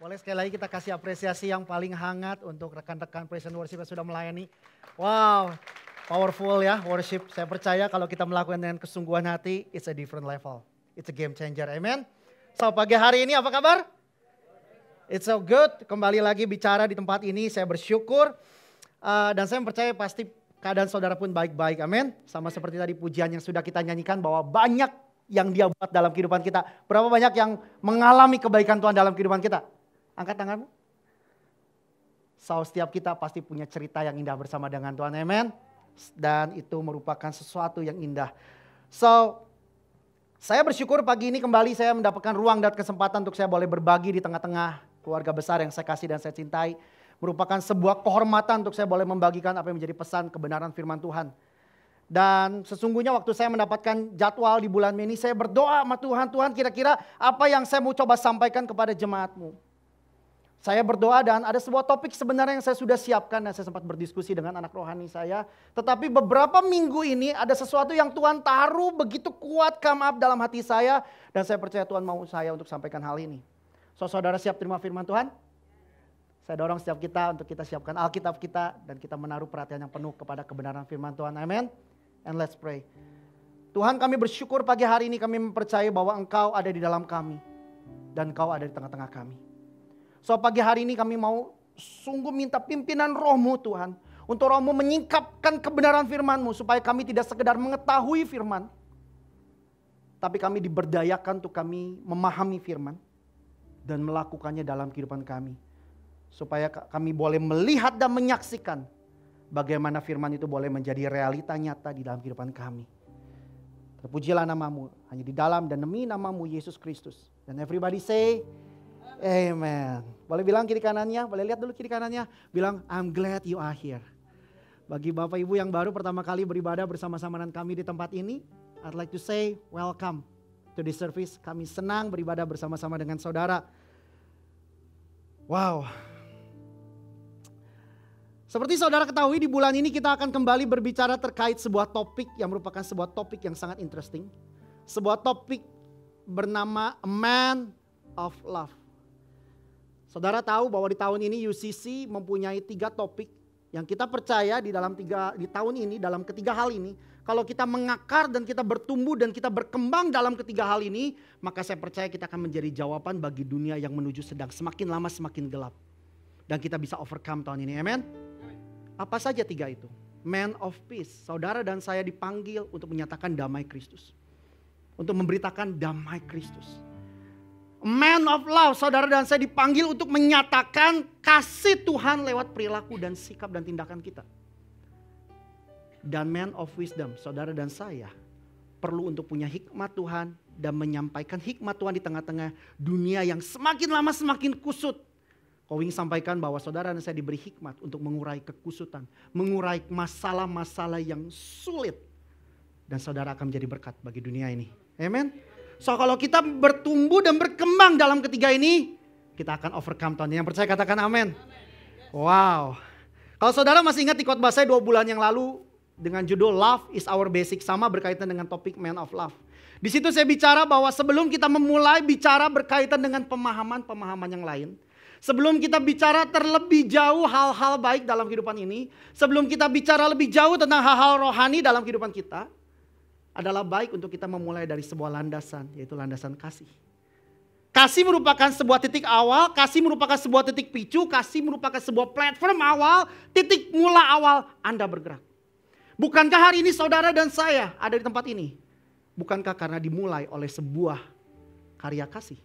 Boleh sekali lagi kita kasih apresiasi yang paling hangat untuk rekan-rekan praise and worship yang sudah melayani. Wow, powerful ya worship. Saya percaya kalau kita melakukan dengan kesungguhan hati, it's a different level. It's a game changer, amen. So pagi hari ini apa kabar? It's so good, kembali lagi bicara di tempat ini, saya bersyukur. Dan saya percaya pasti keadaan saudara pun baik-baik, amin. Sama seperti tadi pujian yang sudah kita nyanyikan bahwa banyak yang dia buat dalam kehidupan kita. Berapa banyak yang mengalami kebaikan Tuhan dalam kehidupan kita? Angkat tanganmu. So setiap kita pasti punya cerita yang indah bersama dengan Tuhan, amin. Dan itu merupakan sesuatu yang indah. So saya bersyukur pagi ini kembali saya mendapatkan ruang dan kesempatan untuk saya boleh berbagi di tengah-tengah keluarga besar yang saya kasih dan saya cintai. Merupakan sebuah kehormatan untuk saya boleh membagikan apa yang menjadi pesan kebenaran firman Tuhan. Dan sesungguhnya waktu saya mendapatkan jadwal di bulan Mei ini, saya berdoa sama Tuhan, Tuhan kira-kira apa yang saya mau coba sampaikan kepada jemaatmu. Saya berdoa dan ada sebuah topik sebenarnya yang saya sudah siapkan dan saya sempat berdiskusi dengan anak rohani saya. Tetapi beberapa minggu ini ada sesuatu yang Tuhan taruh begitu kuat come up dalam hati saya. Dan saya percaya Tuhan mau saya untuk sampaikan hal ini. So saudara siap terima firman Tuhan? Saya dorong setiap kita untuk kita siapkan Alkitab kita dan kita menaruh perhatian yang penuh kepada kebenaran firman Tuhan. Amin. And let's pray. Tuhan kami bersyukur pagi hari ini kami mempercayai bahwa Engkau ada di dalam kami. Dan Engkau ada di tengah-tengah kami. So pagi hari ini kami mau sungguh minta pimpinan Roh-Mu Tuhan. Untuk Roh-Mu menyingkapkan kebenaran firman-Mu supaya kami tidak sekedar mengetahui firman. Tapi kami diberdayakan untuk kami memahami firman. Dan melakukannya dalam kehidupan kami. Supaya kami boleh melihat dan menyaksikan bagaimana firman itu boleh menjadi realita nyata di dalam kehidupan kami. Terpujilah nama-Mu hanya di dalam dan demi nama-Mu Yesus Kristus. Dan everybody say amen. Boleh bilang kiri kanannya, boleh lihat dulu kiri kanannya. Bilang I'm glad you are here. Bagi Bapak Ibu yang baru pertama kali beribadah bersama-sama dengan kami di tempat ini, I'd like to say welcome to this service. Kami senang beribadah bersama-sama dengan saudara. Wow. Seperti saudara ketahui di bulan ini kita akan kembali berbicara terkait sebuah topik yang merupakan sebuah topik yang sangat interesting. Sebuah topik bernama A Man of Love. Saudara tahu bahwa di tahun ini UCC mempunyai 3 topik yang kita percaya di tahun ini dalam ketiga hal ini. Kalau kita mengakar dan kita bertumbuh dan kita berkembang dalam ketiga hal ini, maka saya percaya kita akan menjadi jawaban bagi dunia yang menuju sedang semakin lama semakin gelap. Dan kita bisa overcome tahun ini, amen? Apa saja 3 itu? Man of Peace. Saudara dan saya dipanggil untuk menyatakan damai Kristus. Untuk memberitakan damai Kristus. Man of Love. Saudara dan saya dipanggil untuk menyatakan kasih Tuhan lewat perilaku dan sikap dan tindakan kita. Dan Man of Wisdom. Saudara dan saya perlu untuk punya hikmat Tuhan dan menyampaikan hikmat Tuhan di tengah-tengah dunia yang semakin lama semakin kusut. Kowing sampaikan bahwa saudara dan saya diberi hikmat untuk mengurai kekusutan. Mengurai masalah-masalah yang sulit. Dan saudara akan menjadi berkat bagi dunia ini. Amen. So kalau kita bertumbuh dan berkembang dalam ketiga ini, kita akan overcome tahun ini. Yang percaya katakan amin. Wow. Kalau saudara masih ingat di khotbah saya 2 bulan yang lalu dengan judul Love is Our Basic, sama berkaitan dengan topik Man of Love. Di situ saya bicara bahwa sebelum kita memulai bicara berkaitan dengan pemahaman-pemahaman yang lain, sebelum kita bicara terlebih jauh hal-hal baik dalam kehidupan ini, sebelum kita bicara lebih jauh tentang hal-hal rohani dalam kehidupan kita, adalah baik untuk kita memulai dari sebuah landasan, yaitu landasan kasih. Kasih merupakan sebuah titik awal, kasih merupakan sebuah titik picu, kasih merupakan sebuah platform awal, titik mula awal Anda bergerak. Bukankah hari ini saudara dan saya ada di tempat ini? Bukankah karena dimulai oleh sebuah karya kasih?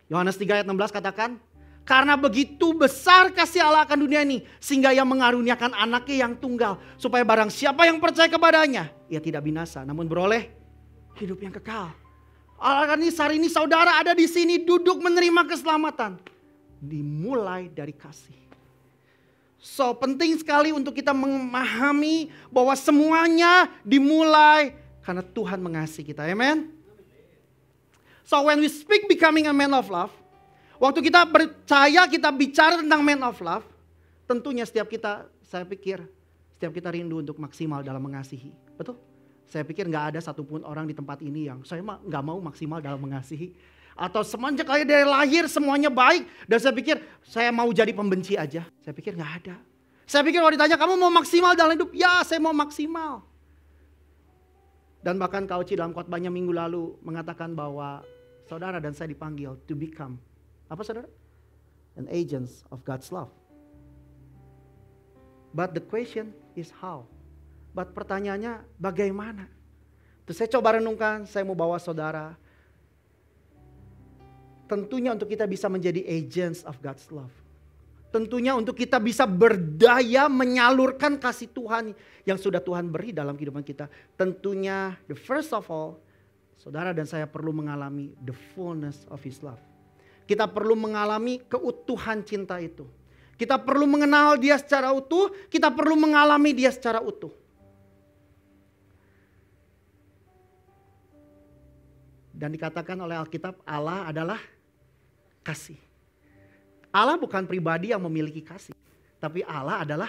Yohanes 3 ayat 16 katakan, karena begitu besar kasih Allah akan dunia ini, sehingga ia mengaruniakan anaknya yang tunggal, supaya barang siapa yang percaya kepadanya, ia tidak binasa, namun beroleh hidup yang kekal. Hari ini saudara ada di sini duduk menerima keselamatan. Dimulai dari kasih. So penting sekali untuk kita memahami bahwa semuanya dimulai karena Tuhan mengasihi kita, amen. So when we speak becoming a man of love, waktu kita percaya kita bicara tentang man of love, tentunya saya pikir setiap kita rindu untuk maksimal dalam mengasihi. Betul? Saya pikir gak ada satupun orang di tempat ini yang saya nggak mau maksimal dalam mengasihi. Atau semenjak dari lahir semuanya baik. Dan saya pikir saya mau jadi pembenci aja. Saya pikir nggak ada. Saya pikir kalau ditanya kamu mau maksimal dalam hidup? Ya saya mau maksimal. Dan bahkan Kak Oci dalam khotbahnya minggu lalu mengatakan bahwa saudara dan saya dipanggil to become. Apa saudara? An agents of God's love. But the question is how? But pertanyaannya bagaimana? Terus saya coba renungkan, saya mau bawa saudara. Tentunya untuk kita bisa menjadi agents of God's love. Tentunya untuk kita bisa berdaya menyalurkan kasih Tuhan yang sudah Tuhan beri dalam kehidupan kita. Tentunya the first of all, saudara dan saya perlu mengalami the fullness of His love. Kita perlu mengalami keutuhan cinta itu. Kita perlu mengenal Dia secara utuh, kita perlu mengalami Dia secara utuh. Dan dikatakan oleh Alkitab, Allah adalah kasih. Allah bukan pribadi yang memiliki kasih, tapi Allah adalah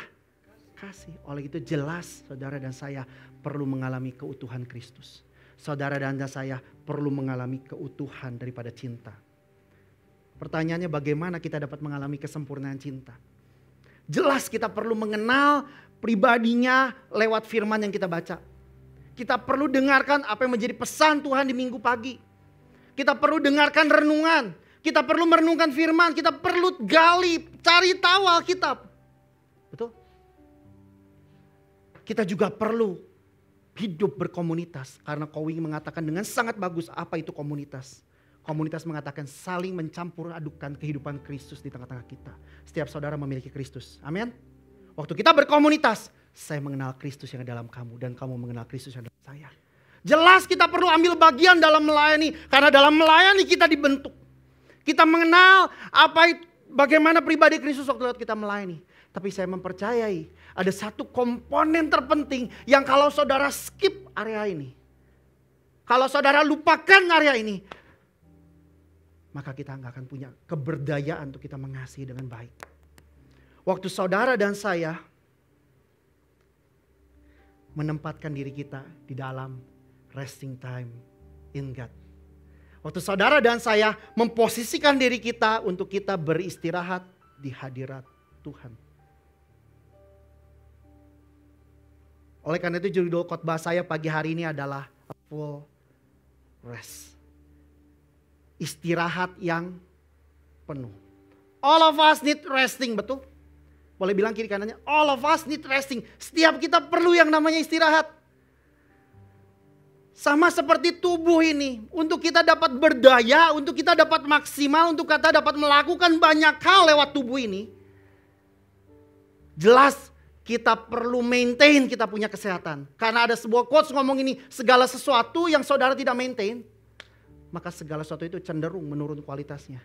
kasih. Oleh itu jelas saudara dan saya perlu mengalami keutuhan Kristus. Saudara dan saya perlu mengalami keutuhan daripada cinta. Pertanyaannya bagaimana kita dapat mengalami kesempurnaan cinta? Jelas kita perlu mengenal pribadinya lewat firman yang kita baca. Kita perlu dengarkan apa yang menjadi pesan Tuhan di minggu pagi. Kita perlu dengarkan renungan. Kita perlu merenungkan firman, kita perlu gali, cari tahu Alkitab. Betul? Kita juga perlu hidup berkomunitas. Karena Kowing mengatakan dengan sangat bagus apa itu komunitas. Komunitas mengatakan saling mencampur adukan kehidupan Kristus di tengah-tengah kita. Setiap saudara memiliki Kristus. Amin. Waktu kita berkomunitas, saya mengenal Kristus yang ada dalam kamu dan kamu mengenal Kristus yang ada dalam saya. Jelas kita perlu ambil bagian dalam melayani. Karena dalam melayani kita dibentuk. Kita mengenal bagaimana pribadi Kristus waktu kita melayani. Tapi saya mempercayai ada satu komponen terpenting yang kalau saudara skip area ini. Kalau saudara lupakan area ini. Maka kita nggak akan punya keberdayaan untuk kita mengasihi dengan baik. Waktu saudara dan saya menempatkan diri kita di dalam resting time in God. Waktu saudara dan saya memposisikan diri kita untuk kita beristirahat di hadirat Tuhan. Oleh karena itu judul khotbah saya pagi hari ini adalah a full rest. Istirahat yang penuh. All of us need resting, betul? Boleh bilang kiri kanannya, all of us need resting. Setiap kita perlu yang namanya istirahat. Sama seperti tubuh ini, untuk kita dapat berdaya, untuk kita dapat maksimal, untuk kita dapat melakukan banyak hal lewat tubuh ini. Jelas kita perlu maintain kita punya kesehatan. Karena ada sebuah quotes ngomong ini, segala sesuatu yang saudara tidak maintain, maka segala sesuatu itu cenderung menurun kualitasnya.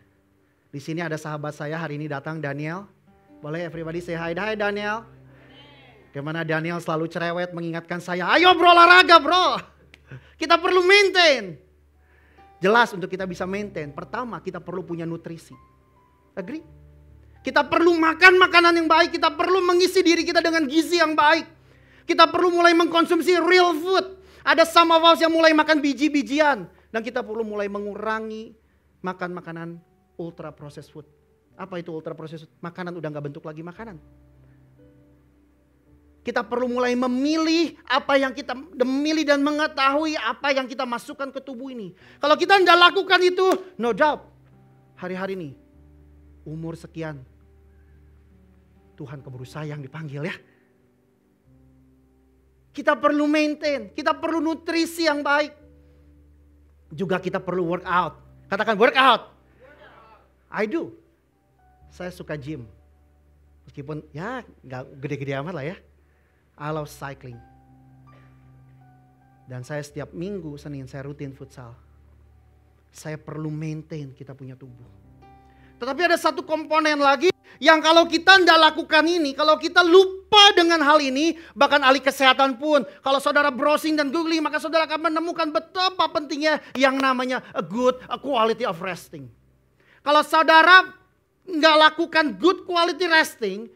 Di sini ada sahabat saya hari ini datang, Daniel. Boleh everybody say hi, hi Daniel. Bagaimana Daniel selalu cerewet mengingatkan saya, ayo bro olahraga bro. Kita perlu maintain. Jelas untuk kita bisa maintain. Pertama kita perlu punya nutrisi. Agree? Kita perlu makan makanan yang baik. Kita perlu mengisi diri kita dengan gizi yang baik. Kita perlu mulai mengkonsumsi real food. Ada some of us yang mulai makan biji-bijian. Dan kita perlu mulai mengurangi makan makanan ultra processed food. Apa itu ultra processed food? Makanan udah gak bentuk lagi makanan. Kita perlu mulai memilih dan mengetahui apa yang kita masukkan ke tubuh ini. Kalau kita tidak lakukan itu, no doubt. Hari-hari ini, umur sekian, Tuhan keburu sayang dipanggil ya. Kita perlu maintain, kita perlu nutrisi yang baik. Juga kita perlu work out. Katakan work out. I do. Saya suka gym. Meskipun ya gak gede-gede amat lah ya. I love cycling. Dan saya setiap minggu Senin saya rutin futsal. Saya perlu maintain kita punya tubuh. Tetapi ada satu komponen lagi yang kalau kita tidak lakukan ini, kalau kita lupa dengan hal ini, bahkan ahli kesehatan pun, kalau saudara browsing dan googling, maka saudara akan menemukan betapa pentingnya yang namanya a quality of resting. Kalau saudara nggak lakukan good quality resting,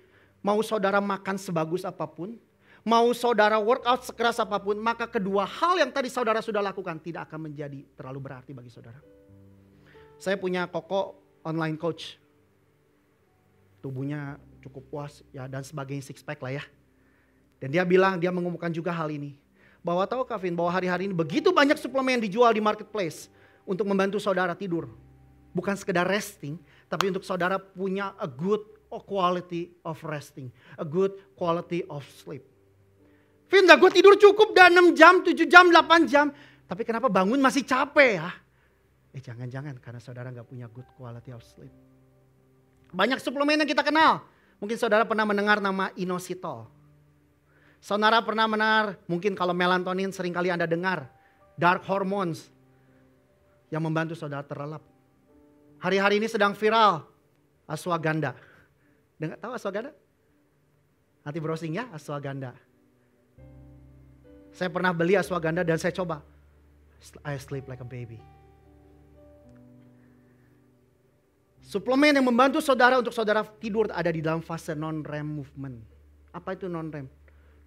mau saudara makan sebagus apapun, mau saudara workout sekeras apapun, maka kedua hal yang tadi saudara sudah lakukan tidak akan menjadi terlalu berarti bagi saudara. Saya punya koko online coach. Tubuhnya cukup puas ya dan sebagainya, six pack lah ya. Dan dia bilang, dia mengumumkan juga hal ini. Bahwa tahu Kevin, bahwa hari-hari ini begitu banyak suplemen yang dijual di marketplace untuk membantu saudara tidur. Bukan sekedar resting, tapi untuk saudara punya a good quality of resting. A good quality of sleep. Vin, gue tidur cukup dah 6 jam, 7 jam, 8 jam. Tapi kenapa bangun masih capek ya? Jangan-jangan karena saudara gak punya good quality of sleep. Banyak suplemen yang kita kenal. Mungkin saudara pernah mendengar nama inositol. Saudara pernah mendengar, mungkin kalau melatonin seringkali Anda dengar. Dark hormones yang membantu saudara terlelap. Hari-hari ini sedang viral ashwagandha. Dengar tahu ashwagandha? Nanti browsing ya ashwagandha. Saya pernah beli ashwagandha dan saya coba. I sleep like a baby. Suplemen yang membantu saudara untuk saudara tidur ada di dalam fase non-REM movement. Apa itu non-REM?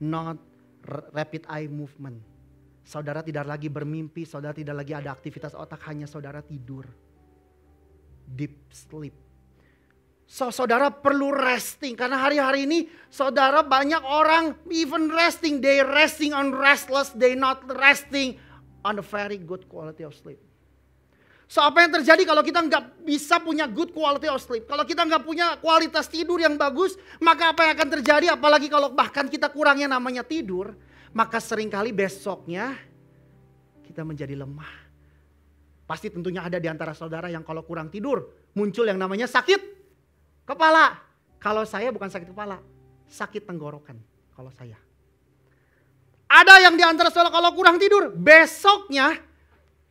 Not rapid eye movement. Saudara tidak lagi bermimpi, saudara tidak lagi ada aktivitas otak, hanya saudara tidur. Deep sleep. Saudara perlu resting karena hari-hari ini saudara banyak orang even resting, they resting on restless, they not resting on a very good quality of sleep. So apa yang terjadi kalau kita nggak bisa punya good quality of sleep? Kalau kita nggak punya kualitas tidur yang bagus, maka apa yang akan terjadi? Apalagi kalau bahkan kita kurangnya namanya tidur, maka seringkali besoknya kita menjadi lemah. Pasti tentunya ada di antara saudara yang kalau kurang tidur, muncul yang namanya sakit kepala. Kalau saya bukan sakit kepala, sakit tenggorokan kalau saya. Ada yang di antara saudara kalau kurang tidur, besoknya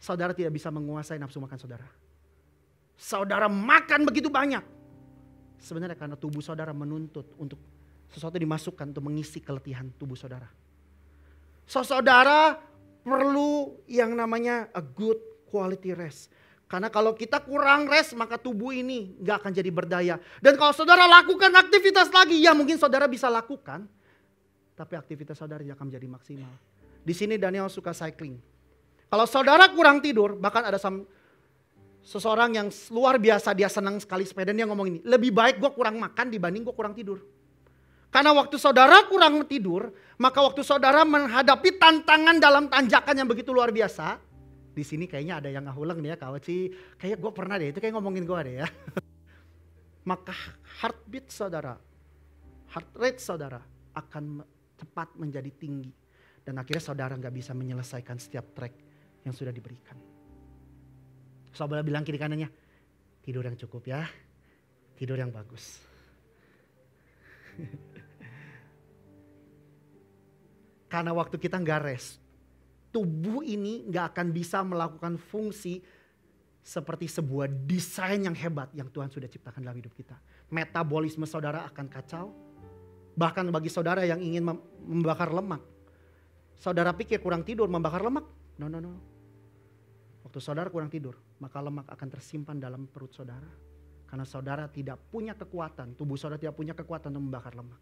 saudara tidak bisa menguasai nafsu makan saudara. Saudara makan begitu banyak. Sebenarnya karena tubuh saudara menuntut untuk sesuatu dimasukkan untuk mengisi keletihan tubuh saudara. Saudara perlu yang namanya a good quality rest. Karena kalau kita kurang rest maka tubuh ini gak akan jadi berdaya. Dan kalau saudara lakukan aktivitas lagi, ya mungkin saudara bisa lakukan. Tapi aktivitas saudara tidak akan menjadi maksimal. Di sini Daniel suka cycling. Kalau saudara kurang tidur, bahkan ada seseorang yang luar biasa, dia senang sekali sepeda, dia ngomong ini, lebih baik gue kurang makan dibanding gue kurang tidur. Karena waktu saudara kurang tidur, maka waktu saudara menghadapi tantangan dalam tanjakan yang begitu luar biasa, di sini kayaknya ada yang ngahuleng nih ya, kawat sih, kayak gue pernah deh, itu kayak ngomongin gue deh ya. Maka heartbeat saudara, heart rate saudara akan cepat menjadi tinggi. Dan akhirnya saudara gak bisa menyelesaikan setiap trek yang sudah diberikan. Saudara bilang kiri kanannya, tidur yang cukup ya, tidur yang bagus. Karena waktu kita gak rest, tubuh ini gak akan bisa melakukan fungsi seperti sebuah desain yang hebat yang Tuhan sudah ciptakan dalam hidup kita. Metabolisme saudara akan kacau. Bahkan bagi saudara yang ingin membakar lemak. Saudara pikir kurang tidur membakar lemak? No. Waktu saudara kurang tidur, maka lemak akan tersimpan dalam perut saudara. Karena saudara tidak punya kekuatan, tubuh saudara tidak punya kekuatan untuk membakar lemak.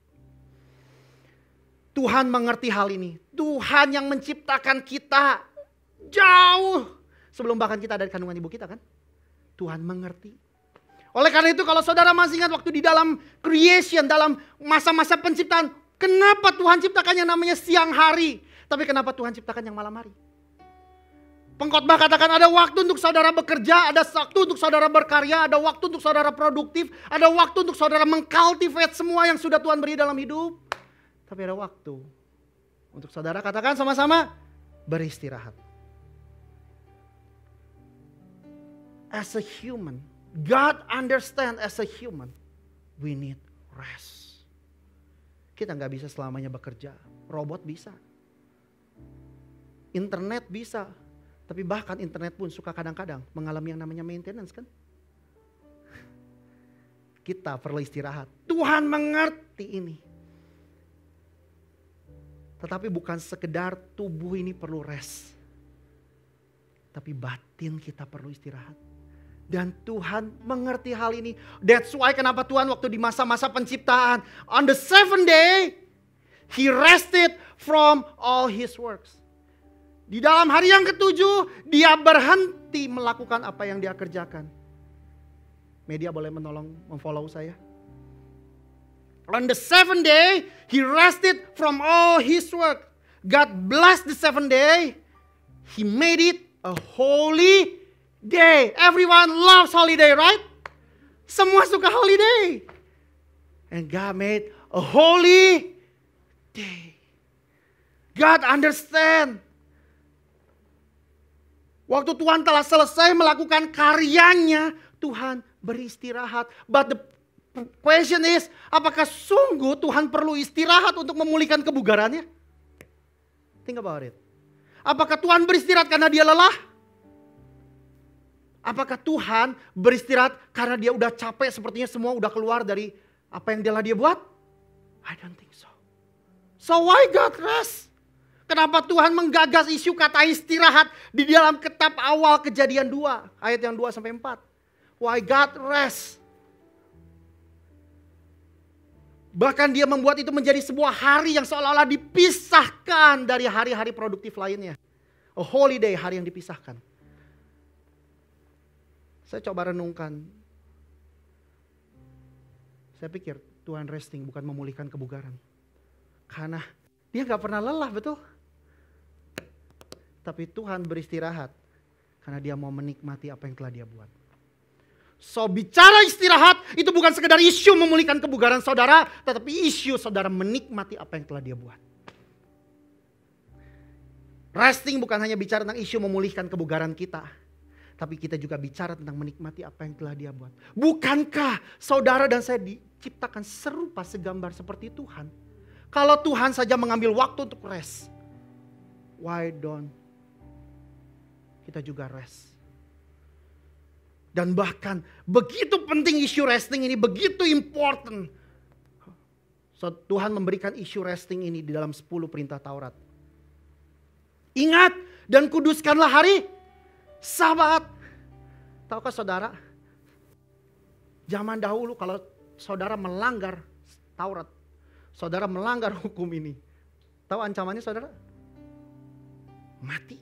Tuhan mengerti hal ini. Tuhan yang menciptakan kita jauh sebelum bahkan kita ada di kandungan ibu kita kan. Tuhan mengerti. Oleh karena itu kalau saudara masih ingat waktu di dalam creation, dalam masa-masa penciptaan. Kenapa Tuhan ciptakan yang namanya siang hari? Tapi kenapa Tuhan ciptakan yang malam hari? Pengkhotbah katakan ada waktu untuk saudara bekerja, ada waktu untuk saudara berkarya, ada waktu untuk saudara produktif, ada waktu untuk saudara mengcultivate semua yang sudah Tuhan beri dalam hidup. Tapi ada waktu untuk saudara katakan sama-sama beristirahat. As a human, God understand as a human, we need rest. Kita gak bisa selamanya bekerja, robot bisa. Internet bisa. Tapi bahkan internet pun suka kadang-kadang mengalami yang namanya maintenance kan. Kita perlu istirahat. Tuhan mengerti ini. Tetapi bukan sekedar tubuh ini perlu rest. Tapi batin kita perlu istirahat. Dan Tuhan mengerti hal ini. That's why kenapa Tuhan waktu di masa-masa penciptaan. On the 7th day, He rested from all His works. Di dalam hari yang ke-7, dia berhenti melakukan apa yang dia kerjakan. Media boleh menolong memfollow saya. On the seventh day, he rested from all his work. God blessed the seventh day. He made it a holy day. Everyone loves holiday, right? Semua suka holiday. And God made a holy day. God understand. Waktu Tuhan telah selesai melakukan karyanya, Tuhan beristirahat. But the question is, apakah sungguh Tuhan perlu istirahat untuk memulihkan kebugarannya? Think about it. Apakah Tuhan beristirahat karena dia lelah? Apakah Tuhan beristirahat karena dia udah capek, sepertinya semua udah keluar dari apa yang dia buat? I don't think so. So why God rest? Kenapa Tuhan menggagas isu kata istirahat di dalam kitab awal Kejadian 2, ayat yang 2 sampai 4? Why God rest? Bahkan dia membuat itu menjadi sebuah hari yang seolah-olah dipisahkan dari hari-hari produktif lainnya. A holiday, hari yang dipisahkan. Saya coba renungkan. Saya pikir Tuhan resting bukan memulihkan kebugaran. Karena dia gak pernah lelah, betul? Tapi Tuhan beristirahat karena dia mau menikmati apa yang telah dia buat. So bicara istirahat itu bukan sekedar isu memulihkan kebugaran saudara, tetapi isu saudara menikmati apa yang telah dia buat. Resting bukan hanya bicara tentang isu memulihkan kebugaran kita, tapi kita juga bicara tentang menikmati apa yang telah dia buat. Bukankah saudara dan saya diciptakan serupa segambar seperti Tuhan? Kalau Tuhan saja mengambil waktu untuk rest, why don't kita juga rest? Dan bahkan begitu penting isu resting ini, begitu important. So, Tuhan memberikan isu resting ini di dalam 10 perintah Taurat. Ingat dan kuduskanlah hari Sabat. Tahukah saudara, zaman dahulu kalau saudara melanggar Taurat, saudara melanggar hukum ini, tahu ancamannya saudara? Mati.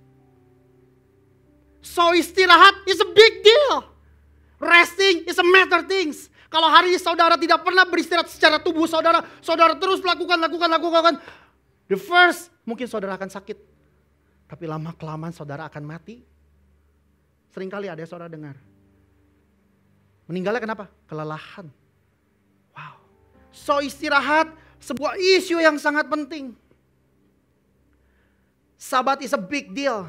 So istirahat is a big deal. Resting is a matter things. Kalau hari ini saudara tidak pernah beristirahat secara tubuh saudara, saudara terus lakukan. The first, mungkin saudara akan sakit. Tapi lama kelamaan saudara akan mati. Seringkali ada yang saudara dengar. Meninggalnya kenapa? Kelelahan. Wow. So istirahat sebuah isu yang sangat penting. Sabat is a big deal.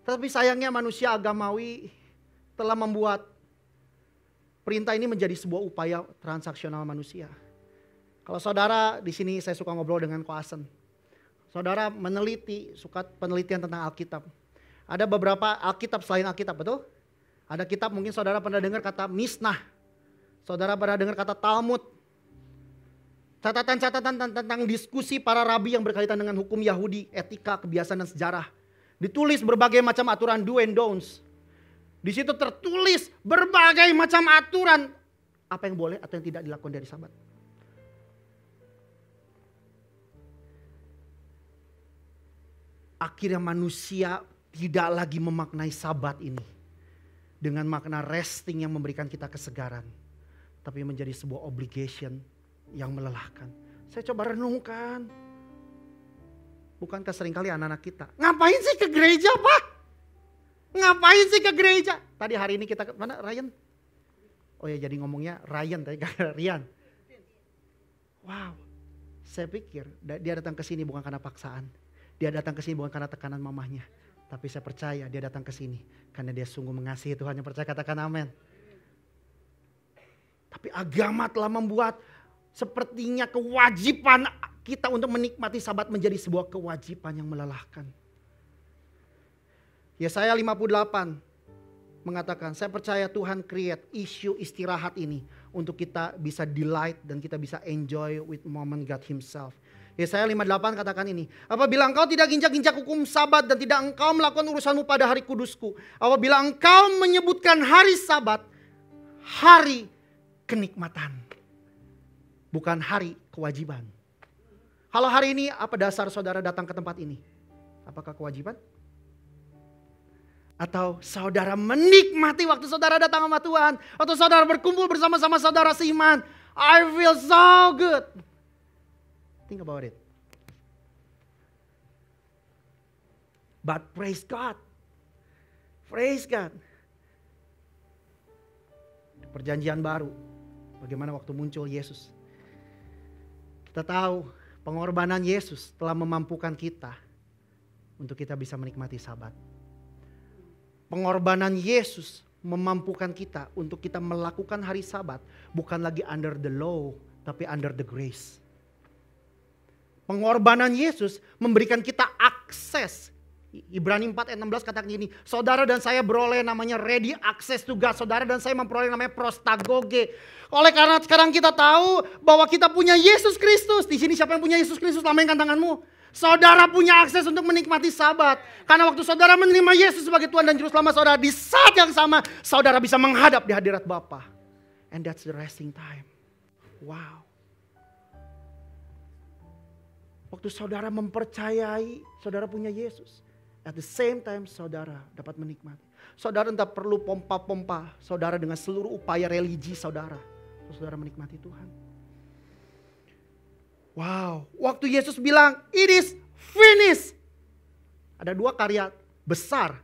Tapi sayangnya manusia agamawi telah membuat perintah ini menjadi sebuah upaya transaksional manusia. Kalau saudara di sini, saya suka ngobrol dengan Ko Asen. Saudara meneliti, suka penelitian tentang Alkitab. Ada beberapa Alkitab selain Alkitab, betul? Ada kitab mungkin saudara pernah dengar kata Misnah. Saudara pernah dengar kata Talmud. Catatan-catatan tentang diskusi para rabi yang berkaitan dengan hukum Yahudi, etika, kebiasaan dan sejarah. Ditulis berbagai macam aturan do and don'ts. Di situ tertulis berbagai macam aturan apa yang boleh atau yang tidak dilakukan dari Sabat. Akhirnya manusia tidak lagi memaknai Sabat ini dengan makna resting yang memberikan kita kesegaran, tapi menjadi sebuah obligation yang melelahkan. Saya coba renungkan. Bukankah seringkali anak-anak kita, ngapain sih ke gereja Pak? Ngapain sih ke gereja? Tadi hari ini kita, mana Ryan? Oh ya jadi ngomongnya Ryan tadi, Rian. Wow, saya pikir dia datang ke sini bukan karena paksaan. Dia datang ke sini bukan karena tekanan mamahnya. Tapi saya percaya dia datang ke sini karena dia sungguh mengasihi Tuhan. Yang percaya katakan amin. Tapi agama telah membuat sepertinya kewajiban kita untuk menikmati Sabat menjadi sebuah kewajiban yang melelahkan. Yesaya 58 mengatakan, saya percaya Tuhan create isu istirahat ini untuk kita bisa delight dan kita bisa enjoy with moment God Himself. Yesaya 58 katakan ini, apabila engkau tidak ginjak-ginjak hukum Sabat dan tidak engkau melakukan urusanmu pada hari kudusku, apabila engkau menyebutkan hari Sabat, hari kenikmatan, bukan hari kewajiban. Kalau hari ini apa dasar saudara datang ke tempat ini? Apakah kewajiban? Atau saudara menikmati waktu saudara datang sama Tuhan. Atau saudara berkumpul bersama-sama saudara seiman. I feel so good. Think about it. But praise God. Praise God. Perjanjian baru. Bagaimana waktu muncul Yesus. Kita tahu pengorbanan Yesus telah memampukan kita untuk kita bisa menikmati Sabat. Pengorbanan Yesus memampukan kita untuk kita melakukan hari Sabat bukan lagi under the law tapi under the grace. Pengorbanan Yesus memberikan kita akses. Ibrani 4 ayat 16 katakan gini, saudara dan saya beroleh namanya ready access to God. Saudara dan saya memperoleh namanya prostagoge. Oleh karena sekarang kita tahu bahwa kita punya Yesus Kristus. Di sini siapa yang punya Yesus Kristus? Lambaikan tanganmu. Saudara punya akses untuk menikmati Sabat. Karena waktu saudara menerima Yesus sebagai Tuhan dan Juru Selamat saudara, di saat yang sama saudara bisa menghadap di hadirat Bapa. And that's the resting time. Wow. Waktu saudara mempercayai, saudara punya Yesus. At the same time saudara dapat menikmati. Saudara tidak perlu pompa-pompa saudara dengan seluruh upaya religi saudara. Saudara menikmati Tuhan. Wow, waktu Yesus bilang, it is finished. Ada dua karya besar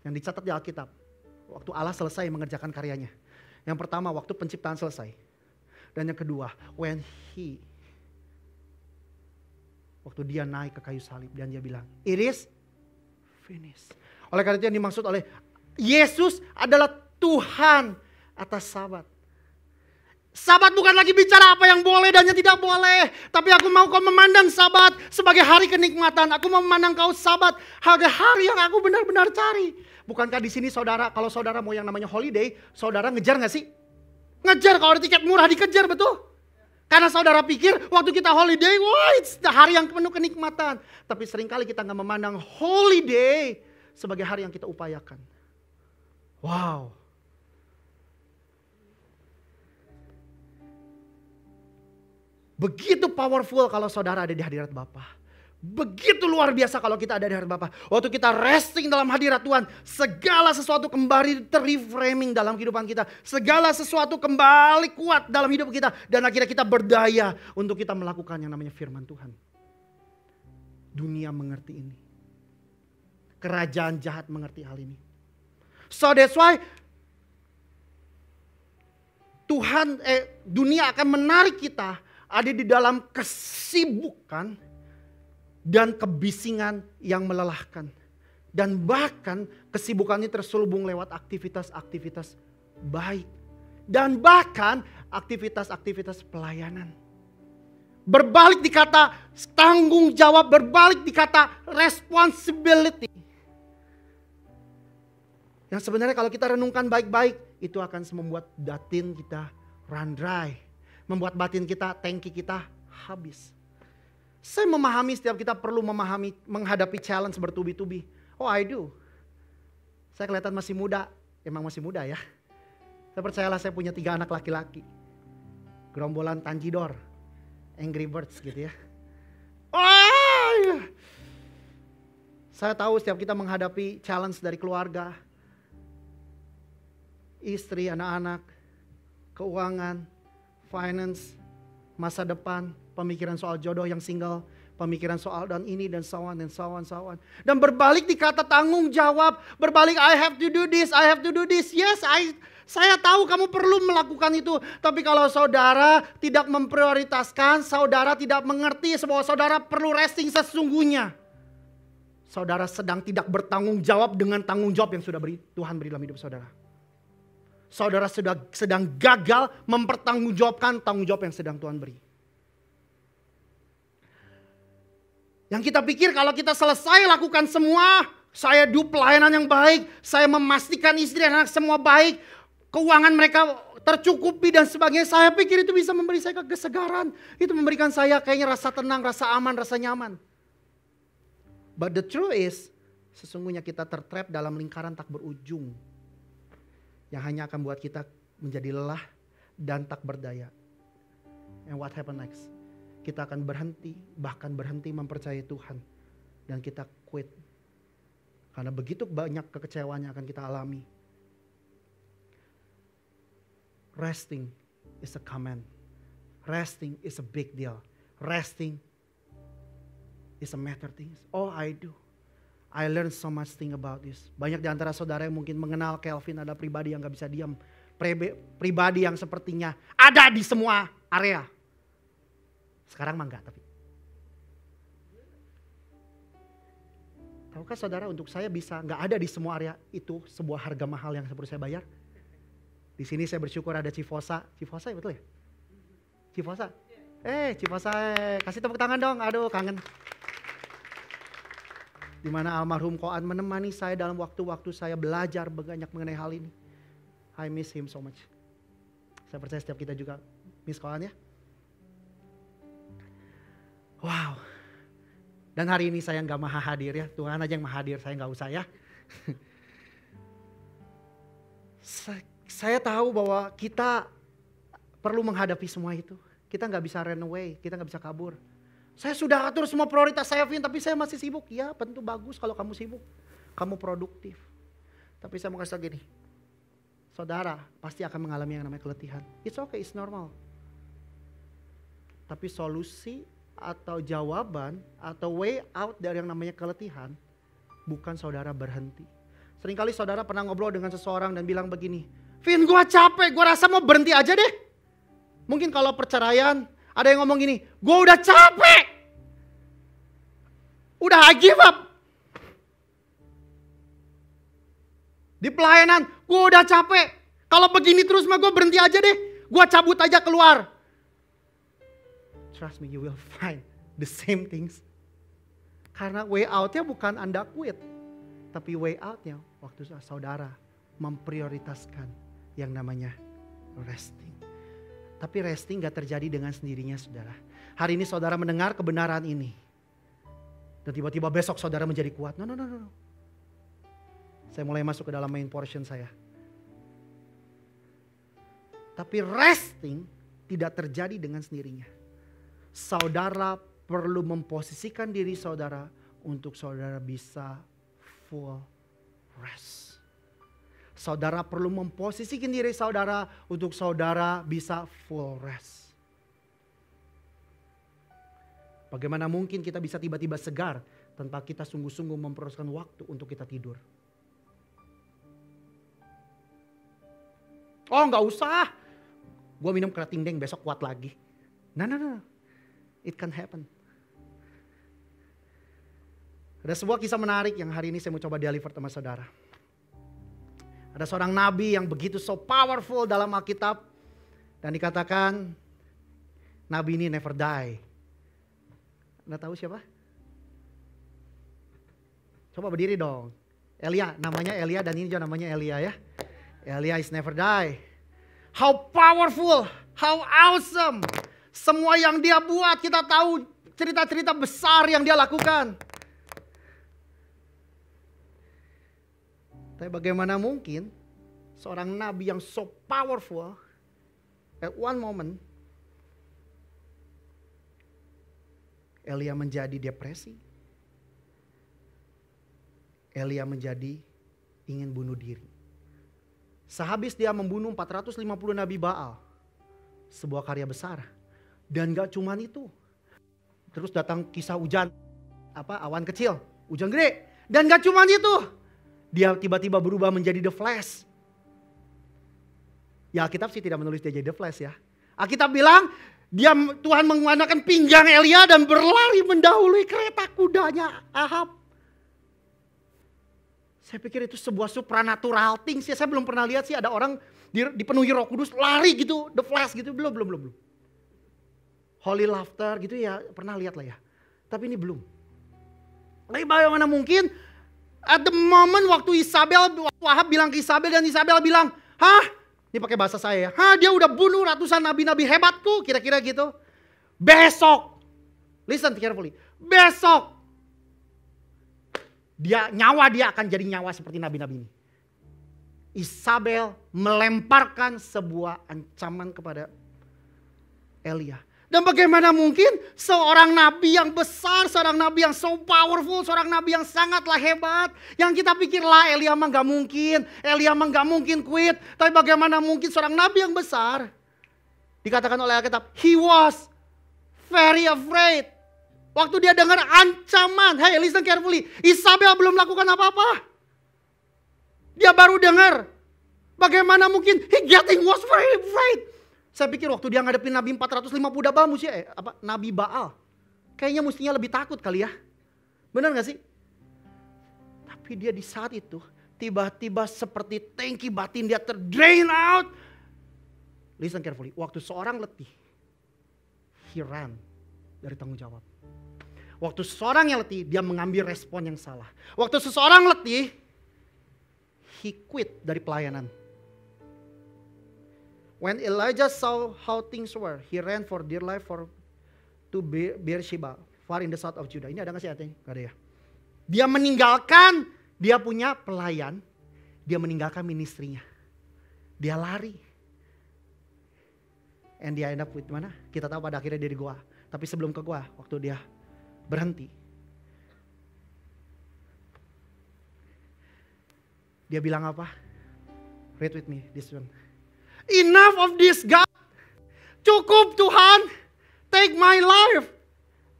yang dicatat di Alkitab. Waktu Allah selesai mengerjakan karyanya. Yang pertama, waktu penciptaan selesai. Dan yang kedua, waktu dia naik ke kayu salib dan dia bilang, it is finished. Oleh karena itu yang dimaksud oleh Yesus adalah Tuhan atas Sabat. Sabat bukan lagi bicara apa yang boleh dan yang tidak boleh. Tapi aku mau kau memandang Sabat sebagai hari kenikmatan. Aku mau memandang kau Sabat sebagai hari yang aku benar-benar cari. Bukankah di sini saudara, kalau saudara mau yang namanya holiday, saudara ngejar gak sih? Ngejar, kalau ada tiket murah dikejar, betul? Karena saudara pikir waktu kita holiday, wah it's the hari yang penuh kenikmatan. Tapi seringkali kita gak memandang holiday sebagai hari yang kita upayakan. Wow. Begitu powerful kalau saudara ada di hadirat Bapa. Begitu luar biasa kalau kita ada di hadirat Bapa. Waktu kita resting dalam hadirat Tuhan, segala sesuatu kembali terreframing dalam kehidupan kita. Segala sesuatu kembali kuat dalam hidup kita. Dan akhirnya kita berdaya untuk kita melakukan yang namanya firman Tuhan. Dunia mengerti ini. Kerajaan jahat mengerti hal ini. So that's why dunia akan menarik kita ada di dalam kesibukan dan kebisingan yang melelahkan. Dan bahkan kesibukan ini terselubung lewat aktivitas-aktivitas baik. Dan bahkan aktivitas-aktivitas pelayanan. Berbalik di kata tanggung jawab, berbalik di kata responsibility. Yang sebenarnya kalau kita renungkan baik-baik, itu akan membuat batin kita run dry. Membuat batin kita, tangki kita habis. Saya memahami setiap kita perlu menghadapi challenge bertubi-tubi. Oh I do. Saya kelihatan masih muda. Emang masih muda ya. Saya percayalah saya punya 3 anak laki-laki. Gerombolan Tanjidor. Angry Birds gitu ya. Oh, iya. Saya tahu setiap kita menghadapi challenge dari keluarga. Istri, anak-anak, keuangan, finance, masa depan, pemikiran soal jodoh yang single, pemikiran soal dan ini dan so on and so on, so on. Dan berbalik di kata tanggung jawab, berbalik I have to do this, I have to do this. Yes, saya tahu kamu perlu melakukan itu. Tapi kalau saudara tidak memprioritaskan, saudara tidak mengerti bahwa saudara perlu resting sesungguhnya. Saudara sedang tidak bertanggung jawab dengan tanggung jawab yang sudah Tuhan beri dalam hidup saudara. Saudara sedang gagal mempertanggungjawabkan tanggung jawab yang sedang Tuhan beri. Yang kita pikir kalau kita selesai lakukan semua, saya do pelayanan yang baik, saya memastikan istri dan anak semua baik, keuangan mereka tercukupi dan sebagainya, saya pikir itu bisa memberi saya kesegaran. Itu memberikan saya kayaknya rasa tenang, rasa aman, rasa nyaman. But the truth is, sesungguhnya kita tertrap dalam lingkaran tak berujung. Yang hanya akan buat kita menjadi lelah dan tak berdaya. And what happen next? Kita akan berhenti, bahkan berhenti mempercayai Tuhan. Dan kita quit. Karena begitu banyak kekecewaan yang akan kita alami. Resting is a command. Resting is a big deal. Resting is a matter thing. Oh, I do. I learned so much thing about this. Banyak di antara saudara yang mungkin mengenal Kelvin ada pribadi yang gak bisa diam. Pribadi yang sepertinya ada di semua area. Sekarang mah enggak tapi. Tahukah saudara untuk saya bisa gak ada di semua area itu sebuah harga mahal yang perlu saya bayar. Di sini saya bersyukur ada Cifosa. Cifosa ya betul ya? Cifosa. Cifosa, kasih tepuk tangan dong. Aduh kangen. Dimana almarhum Koan menemani saya dalam waktu-waktu saya belajar banyak mengenai hal ini. I miss him so much. Saya percaya setiap kita juga miss Koan ya. Wow. Dan hari ini saya gak maha hadir ya. Tuhan aja yang maha hadir, saya gak usah ya. Saya tahu bahwa kita perlu menghadapi semua itu. Kita gak bisa run away, kita gak bisa kabur. Saya sudah atur semua prioritas saya, Vin, tapi saya masih sibuk. Ya tentu bagus kalau kamu sibuk, kamu produktif. Tapi saya mau kasih tau gini, saudara pasti akan mengalami yang namanya keletihan. It's okay, it's normal. Tapi solusi atau jawaban atau way out dari yang namanya keletihan bukan saudara berhenti. Seringkali saudara pernah ngobrol dengan seseorang dan bilang begini, Vin, gue capek, gue rasa mau berhenti aja deh. Mungkin kalau perceraian ada yang ngomong gini, gue udah capek, udah I give up. Di pelayanan gue udah capek, kalau begini terus mah gue berhenti aja deh, gue cabut aja keluar. Trust me, you will find the same things. Karena way outnya bukan Anda quit. Tapi way outnya waktu saudara memprioritaskan yang namanya resting. Tapi resting gak terjadi dengan sendirinya saudara. Hari ini saudara mendengar kebenaran ini. Dan tiba-tiba besok saudara menjadi kuat. No. Saya mulai masuk ke dalam main portion saya. Tapi resting tidak terjadi dengan sendirinya. Saudara perlu memposisikan diri saudara untuk saudara bisa full rest. Saudara perlu memposisikan diri saudara untuk saudara bisa full rest. Bagaimana mungkin kita bisa tiba-tiba segar tanpa kita sungguh-sungguh memperlukan waktu untuk kita tidur? Oh gak usah, gue minum kerating deng besok kuat lagi. No. It can happen. Ada sebuah kisah menarik yang hari ini saya mau coba deliver sama saudara. Ada seorang nabi yang begitu so powerful dalam Alkitab. Dan dikatakan nabi ini never die. Anda tahu siapa? Coba berdiri dong. Elia, namanya Elia dan ini juga namanya Elia ya. Elia is never die. How powerful, how awesome. Semua yang dia buat kita tahu cerita-cerita besar yang dia lakukan. Tapi bagaimana mungkin seorang nabi yang so powerful at one moment Elia menjadi depresi. Elia menjadi ingin bunuh diri. Sehabis dia membunuh 450 nabi Baal. Sebuah karya besar. Dan gak cuman itu. Terus datang kisah hujan. Awan kecil. Hujan gede. Dan gak cuman itu. Dia tiba-tiba berubah menjadi The Flash. Ya Alkitab sih tidak menulis dia jadi The Flash ya. Alkitab bilang Tuhan menggunakan pinggang Elia dan berlari mendahului kereta kudanya Ahab. Saya pikir itu sebuah supranatural things ya. Saya belum pernah lihat sih ada orang dipenuhi Roh Kudus lari gitu, The Flash gitu. Belum. Holy laughter gitu ya pernah lihat lah ya. Tapi ini belum. Tapi bagaimana mungkin at the moment waktu Ahab bilang ke Isabel dan Isabel bilang, hah? Ini pakai bahasa saya ya. Hah, dia udah bunuh ratusan nabi-nabi hebatku, kira-kira gitu. Besok, listen carefully. Besok, nyawa dia akan jadi nyawa seperti nabi-nabi ini. Isabel melemparkan sebuah ancaman kepada Elia. Dan bagaimana mungkin seorang nabi yang besar, seorang nabi yang so powerful, seorang nabi yang sangatlah hebat. Yang kita pikirlah Elia mah gak mungkin, Elia mah gak mungkin quit. Tapi bagaimana mungkin seorang nabi yang besar, dikatakan oleh Alkitab, he was very afraid. Waktu dia dengar ancaman, hey listen carefully, Isabel belum melakukan apa-apa. Dia baru dengar, bagaimana mungkin was very afraid. Saya pikir waktu dia ngadepin Nabi 450 dabal Nabi Baal. Kayaknya mestinya lebih takut kali ya. Benar gak sih? Tapi dia di saat itu tiba-tiba seperti tangki batin dia terdrain out. Listen carefully. Waktu seorang letih, he ran dari tanggung jawab. Waktu seseorang yang letih, dia mengambil respon yang salah. Waktu seseorang letih, he quit dari pelayanan. When Elijah saw how things were, he ran for dear life to Beersheba, far in the south of Judah. Ini ada nggak sih artinya? Gak ada ya. Dia meninggalkan, dia punya pelayan, dia meninggalkan ministrinya. Dia lari. And dia end up with mana? Kita tahu pada akhirnya dia di gua. Tapi sebelum ke gua, waktu dia berhenti, dia bilang apa? Read with me this one. Enough of this God. Cukup Tuhan. Take my life.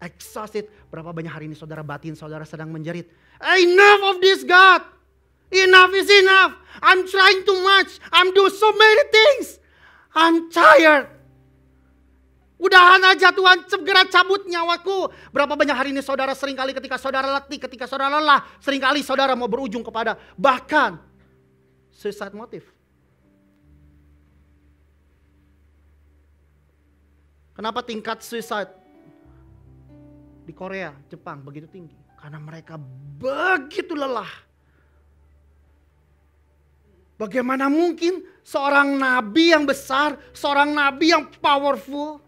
Exhausted. Berapa banyak hari ini saudara batin saudara sedang menjerit. Enough of this God. Enough is enough. I'm trying too much. I'm doing so many things. I'm tired. Udahan aja Tuhan, segera cabut nyawaku. Berapa banyak hari ini saudara seringkali ketika saudara letih, ketika saudara lelah, seringkali saudara mau berujung kepada bahkan suicide motive. Kenapa tingkat suicide di Korea, Jepang begitu tinggi? Karena mereka begitu lelah. Bagaimana mungkin seorang nabi yang besar, seorang nabi yang powerful,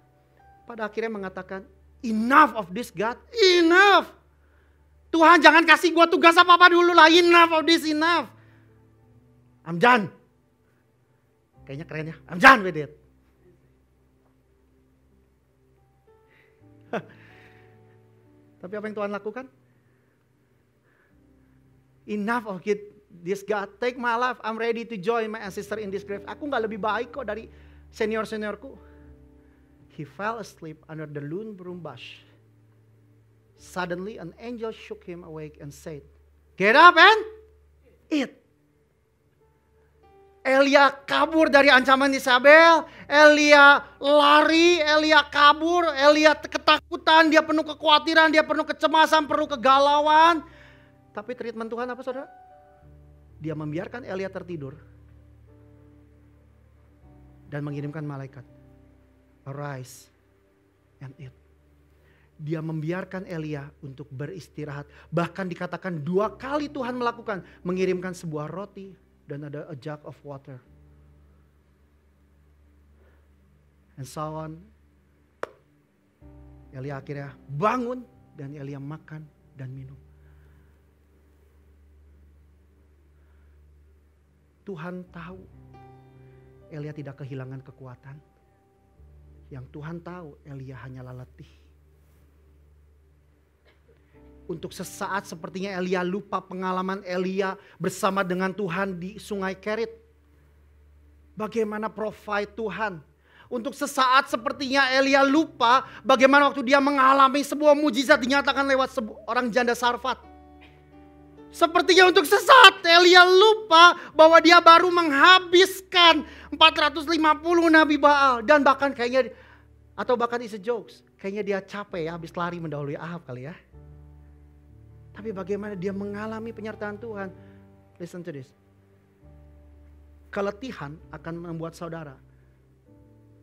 pada akhirnya mengatakan, enough of this God, enough. Tuhan jangan kasih gua tugas apa-apa dulu lah, enough of this, enough. I'm done. Kayaknya keren ya, I'm done with it. Tapi apa yang Tuhan lakukan? Enough of this God, take my life, I'm ready to join my ancestor in this grave. Aku gak lebih baik kok dari senior-seniorku. He fell asleep under the lune broom bush. Suddenly an angel shook him awake and said, get up and eat. Elia kabur dari ancaman Isabel, Elia lari, Elia kabur, Elia ketakutan, dia penuh kekhawatiran, dia penuh kecemasan, penuh kegalauan. Tapi treatment Tuhan apa saudara? Dia membiarkan Elia tertidur dan mengirimkan malaikat, arise and eat. Dia membiarkan Elia untuk beristirahat. Bahkan dikatakan 2 kali Tuhan melakukan, mengirimkan sebuah roti dan ada a jug of water. And so on. Elia akhirnya bangun dan Elia makan dan minum. Tuhan tahu Elia tidak kehilangan kekuatan. Yang Tuhan tahu Elia hanyalah letih. Untuk sesaat sepertinya Elia lupa pengalaman Elia bersama dengan Tuhan di sungai Kerit. Bagaimana provide Tuhan. Untuk sesaat sepertinya Elia lupa bagaimana waktu dia mengalami sebuah mujizat dinyatakan lewat orang janda Sarfat. Sepertinya untuk sesaat Elia lupa bahwa dia baru menghabiskan 450 Nabi Baal. Dan bahkan kayaknya, atau bahkan it's a jokes, kayaknya dia capek ya habis lari mendahului Ahab kali ya. Tapi bagaimana dia mengalami penyertaan Tuhan. Listen to this. Keletihan akan membuat saudara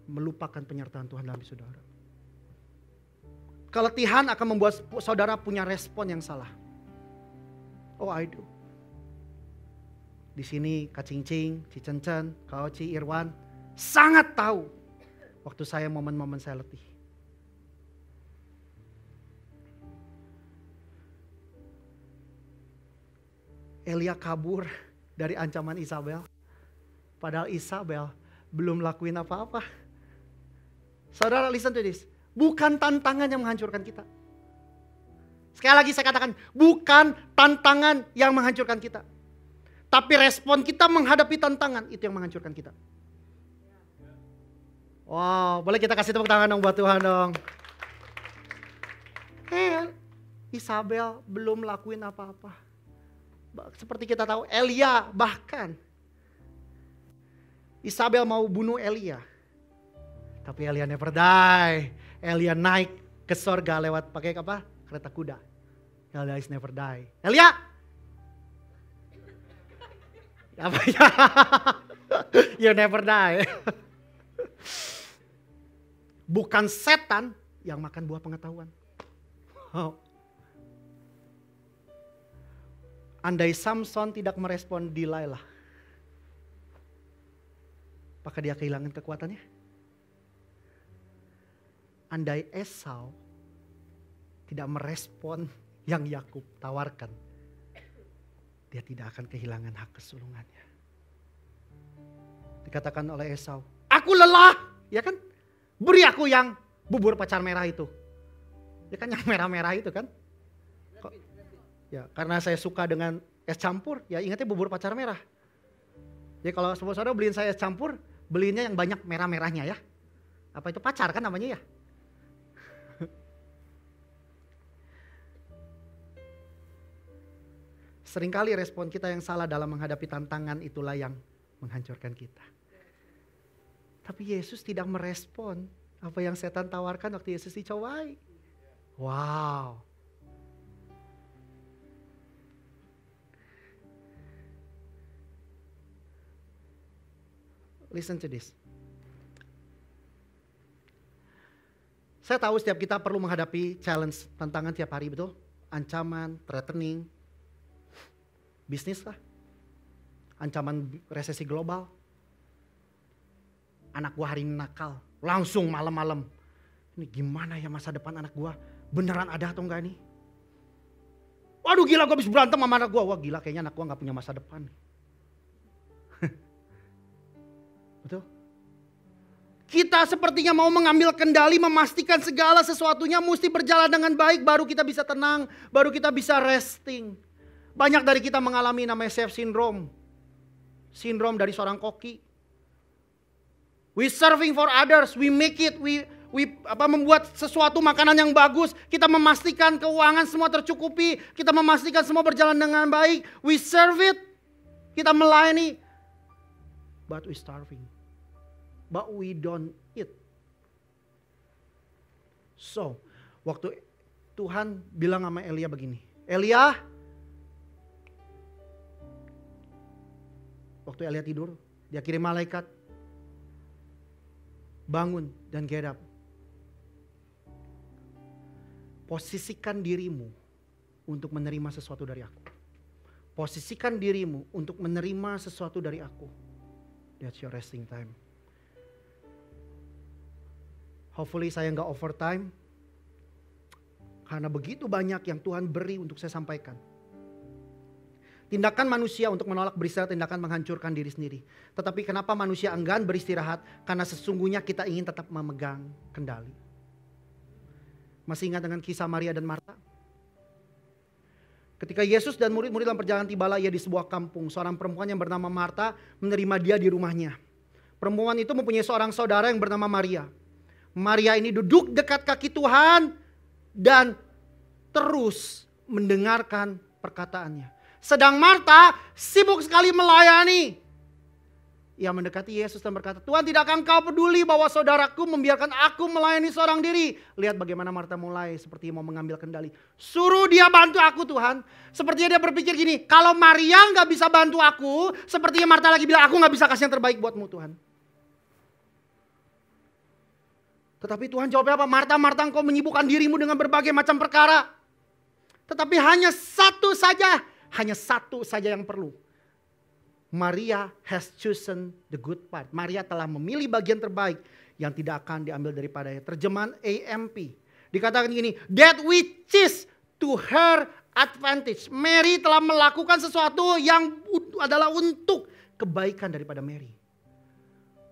melupakan penyertaan Tuhan dalam hidup saudara. Keletihan akan membuat saudara punya respon yang salah. Oh I do. Di sini Kak Cincing, Cicencen, Kak Oci, Irwan sangat tahu waktu saya momen-momen saya letih. Elia kabur dari ancaman Isabel. Padahal Isabel belum lakuin apa-apa. Saudara listen to this. Bukan tantangan yang menghancurkan kita. Sekali lagi saya katakan, bukan tantangan yang menghancurkan kita. Tapi respon kita menghadapi tantangan, itu yang menghancurkan kita. Wow, boleh kita kasih tepuk tangan dong buat Tuhan dong. Isabel belum lakuin apa-apa. Seperti kita tahu, Elia bahkan. Isabel mau bunuh Elia. Tapi Elia never die. Elia naik ke sorga lewat pakai apa? Kereta kuda. Elia is never die. Elia! Apa ya? You never die. Bukan setan yang makan buah pengetahuan. Andai Samson tidak merespon Delilah, apakah dia kehilangan kekuatannya? Andai Esau tidak merespon yang Yakub tawarkan, dia tidak akan kehilangan hak kesulungannya. Dikatakan oleh Esau, aku lelah, ya kan? Beri aku yang bubur pacar merah itu. Ya kan yang merah-merah itu kan? Ya karena saya suka dengan es campur, ya ingatnya bubur pacar merah. Jadi kalau saudara beliin saya es campur, beliinnya yang banyak merah-merahnya ya. Apa itu pacar kan namanya ya? Seringkali respon kita yang salah dalam menghadapi tantangan itulah yang menghancurkan kita. Tapi Yesus tidak merespon apa yang setan tawarkan waktu Yesus dicobai. Wow. Listen to this. Saya tahu setiap kita perlu menghadapi challenge, tantangan tiap hari, betul? Ancaman, threatening, bisnis lah, ancaman resesi global. Anak gua hari ini nakal, langsung malam-malam. Ini gimana ya masa depan anak gua? Beneran ada atau enggak nih? Waduh gila, gua habis berantem sama anak gua. Wah gila, kayaknya anak gua gak punya masa depan. Betul? Kita sepertinya mau mengambil kendali, memastikan segala sesuatunya mesti berjalan dengan baik, baru kita bisa tenang, baru kita bisa resting. Banyak dari kita mengalami namanya chef syndrome. Sindrom dari seorang koki. We serving for others, we make it, we membuat sesuatu makanan yang bagus. Kita memastikan keuangan semua tercukupi, kita memastikan semua berjalan dengan baik. We serve it, kita melayani. But we starving. But we don't eat. So, waktu Tuhan bilang sama Elia begini, Elia, waktu Elia tidur, dia kirim malaikat, bangun dan get up. Posisikan dirimu untuk menerima sesuatu dari aku. Posisikan dirimu untuk menerima sesuatu dari aku. That's your resting time. Hopefully saya nggak overtime. Karena begitu banyak yang Tuhan beri untuk saya sampaikan. Tindakan manusia untuk menolak beristirahat, tindakan menghancurkan diri sendiri. Tetapi kenapa manusia enggan beristirahat? Karena sesungguhnya kita ingin tetap memegang kendali. Masih ingat dengan kisah Maria dan Marta? Ketika Yesus dan murid-murid dalam perjalanan tibalah ia di sebuah kampung. Seorang perempuan yang bernama Marta menerima dia di rumahnya. Perempuan itu mempunyai seorang saudara yang bernama Maria. Maria ini duduk dekat kaki Tuhan dan terus mendengarkan perkataannya. Sedang Marta sibuk sekali melayani. Ia mendekati Yesus dan berkata, Tuhan, tidakkah engkau peduli bahwa saudaraku membiarkan aku melayani seorang diri? Lihat bagaimana Marta mulai seperti mau mengambil kendali. Suruh dia bantu aku Tuhan. Sepertinya dia berpikir gini, kalau Maria gak bisa bantu aku, sepertinya Marta lagi bilang, aku gak bisa kasih yang terbaik buatmu Tuhan. Tetapi Tuhan jawabnya apa? Marta, Marta, engkau menyibukkan dirimu dengan berbagai macam perkara. Tetapi hanya satu saja yang perlu. Maria has chosen the good part. Maria telah memilih bagian terbaik yang tidak akan diambil daripadanya. Terjemahan AMP. Dikatakan gini, that which is to her advantage. Mary telah melakukan sesuatu yang adalah untuk kebaikan daripada Mary.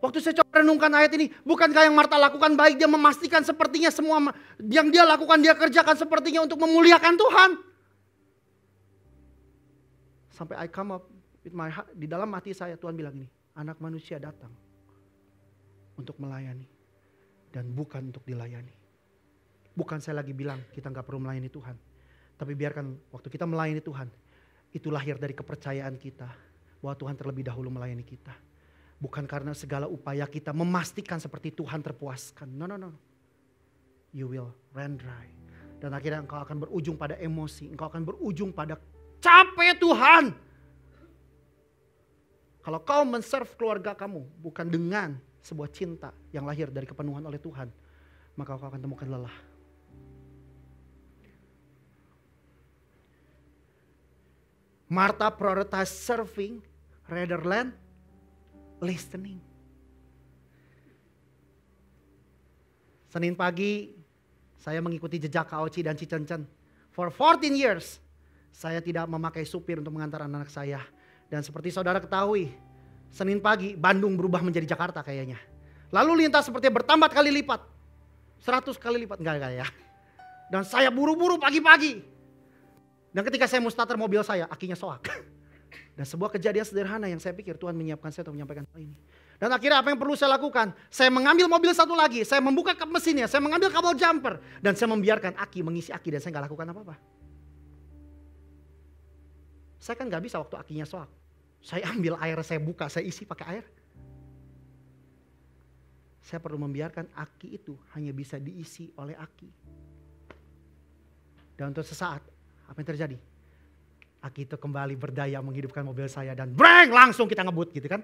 Waktu saya coba renungkan ayat ini, bukankah yang Marta lakukan baik? Dia memastikan sepertinya semua yang dia lakukan, dia kerjakan sepertinya untuk memuliakan Tuhan. Sampai I come up with my heart, di dalam hati saya Tuhan bilang ini, anak manusia datang untuk melayani dan bukan untuk dilayani. Bukan saya lagi bilang kita gak perlu melayani Tuhan. Tapi biarkan waktu kita melayani Tuhan, itu lahir dari kepercayaan kita bahwa Tuhan terlebih dahulu melayani kita. Bukan karena segala upaya kita memastikan seperti Tuhan terpuaskan. No. You will run dry. Dan akhirnya engkau akan berujung pada emosi. Engkau akan berujung pada capek Tuhan. Kalau kau men-serve keluarga kamu bukan dengan sebuah cinta yang lahir dari kepenuhan oleh Tuhan, maka kau akan temukan lelah. Martha prioritize serving rather than listening. Senin pagi saya mengikuti jejak Kak Oci dan Cicencen. For 14 years saya tidak memakai supir untuk mengantar anak-anak saya. Dan seperti saudara ketahui, Senin pagi Bandung berubah menjadi Jakarta kayaknya. Lalu lintas sepertinya bertambah kali lipat. 100 kali lipat, enggak ya. Dan saya buru-buru pagi-pagi. Dan ketika saya mau starter mobil saya, akinya soak. Dan sebuah kejadian sederhana yang saya pikir Tuhan menyiapkan saya untuk menyampaikan hal ini. Dan akhirnya apa yang perlu saya lakukan? Saya mengambil mobil satu lagi, saya membuka kap mesinnya, saya mengambil kabel jumper. Dan saya membiarkan aki mengisi aki dan saya gak lakukan apa-apa. Saya kan gak bisa waktu akinya soak. Saya ambil air, saya buka, saya isi pakai air. Saya perlu membiarkan aki itu hanya bisa diisi oleh aki. Dan untuk sesaat, apa yang terjadi? Aki itu kembali berdaya menghidupkan mobil saya dan breng langsung kita ngebut gitu kan.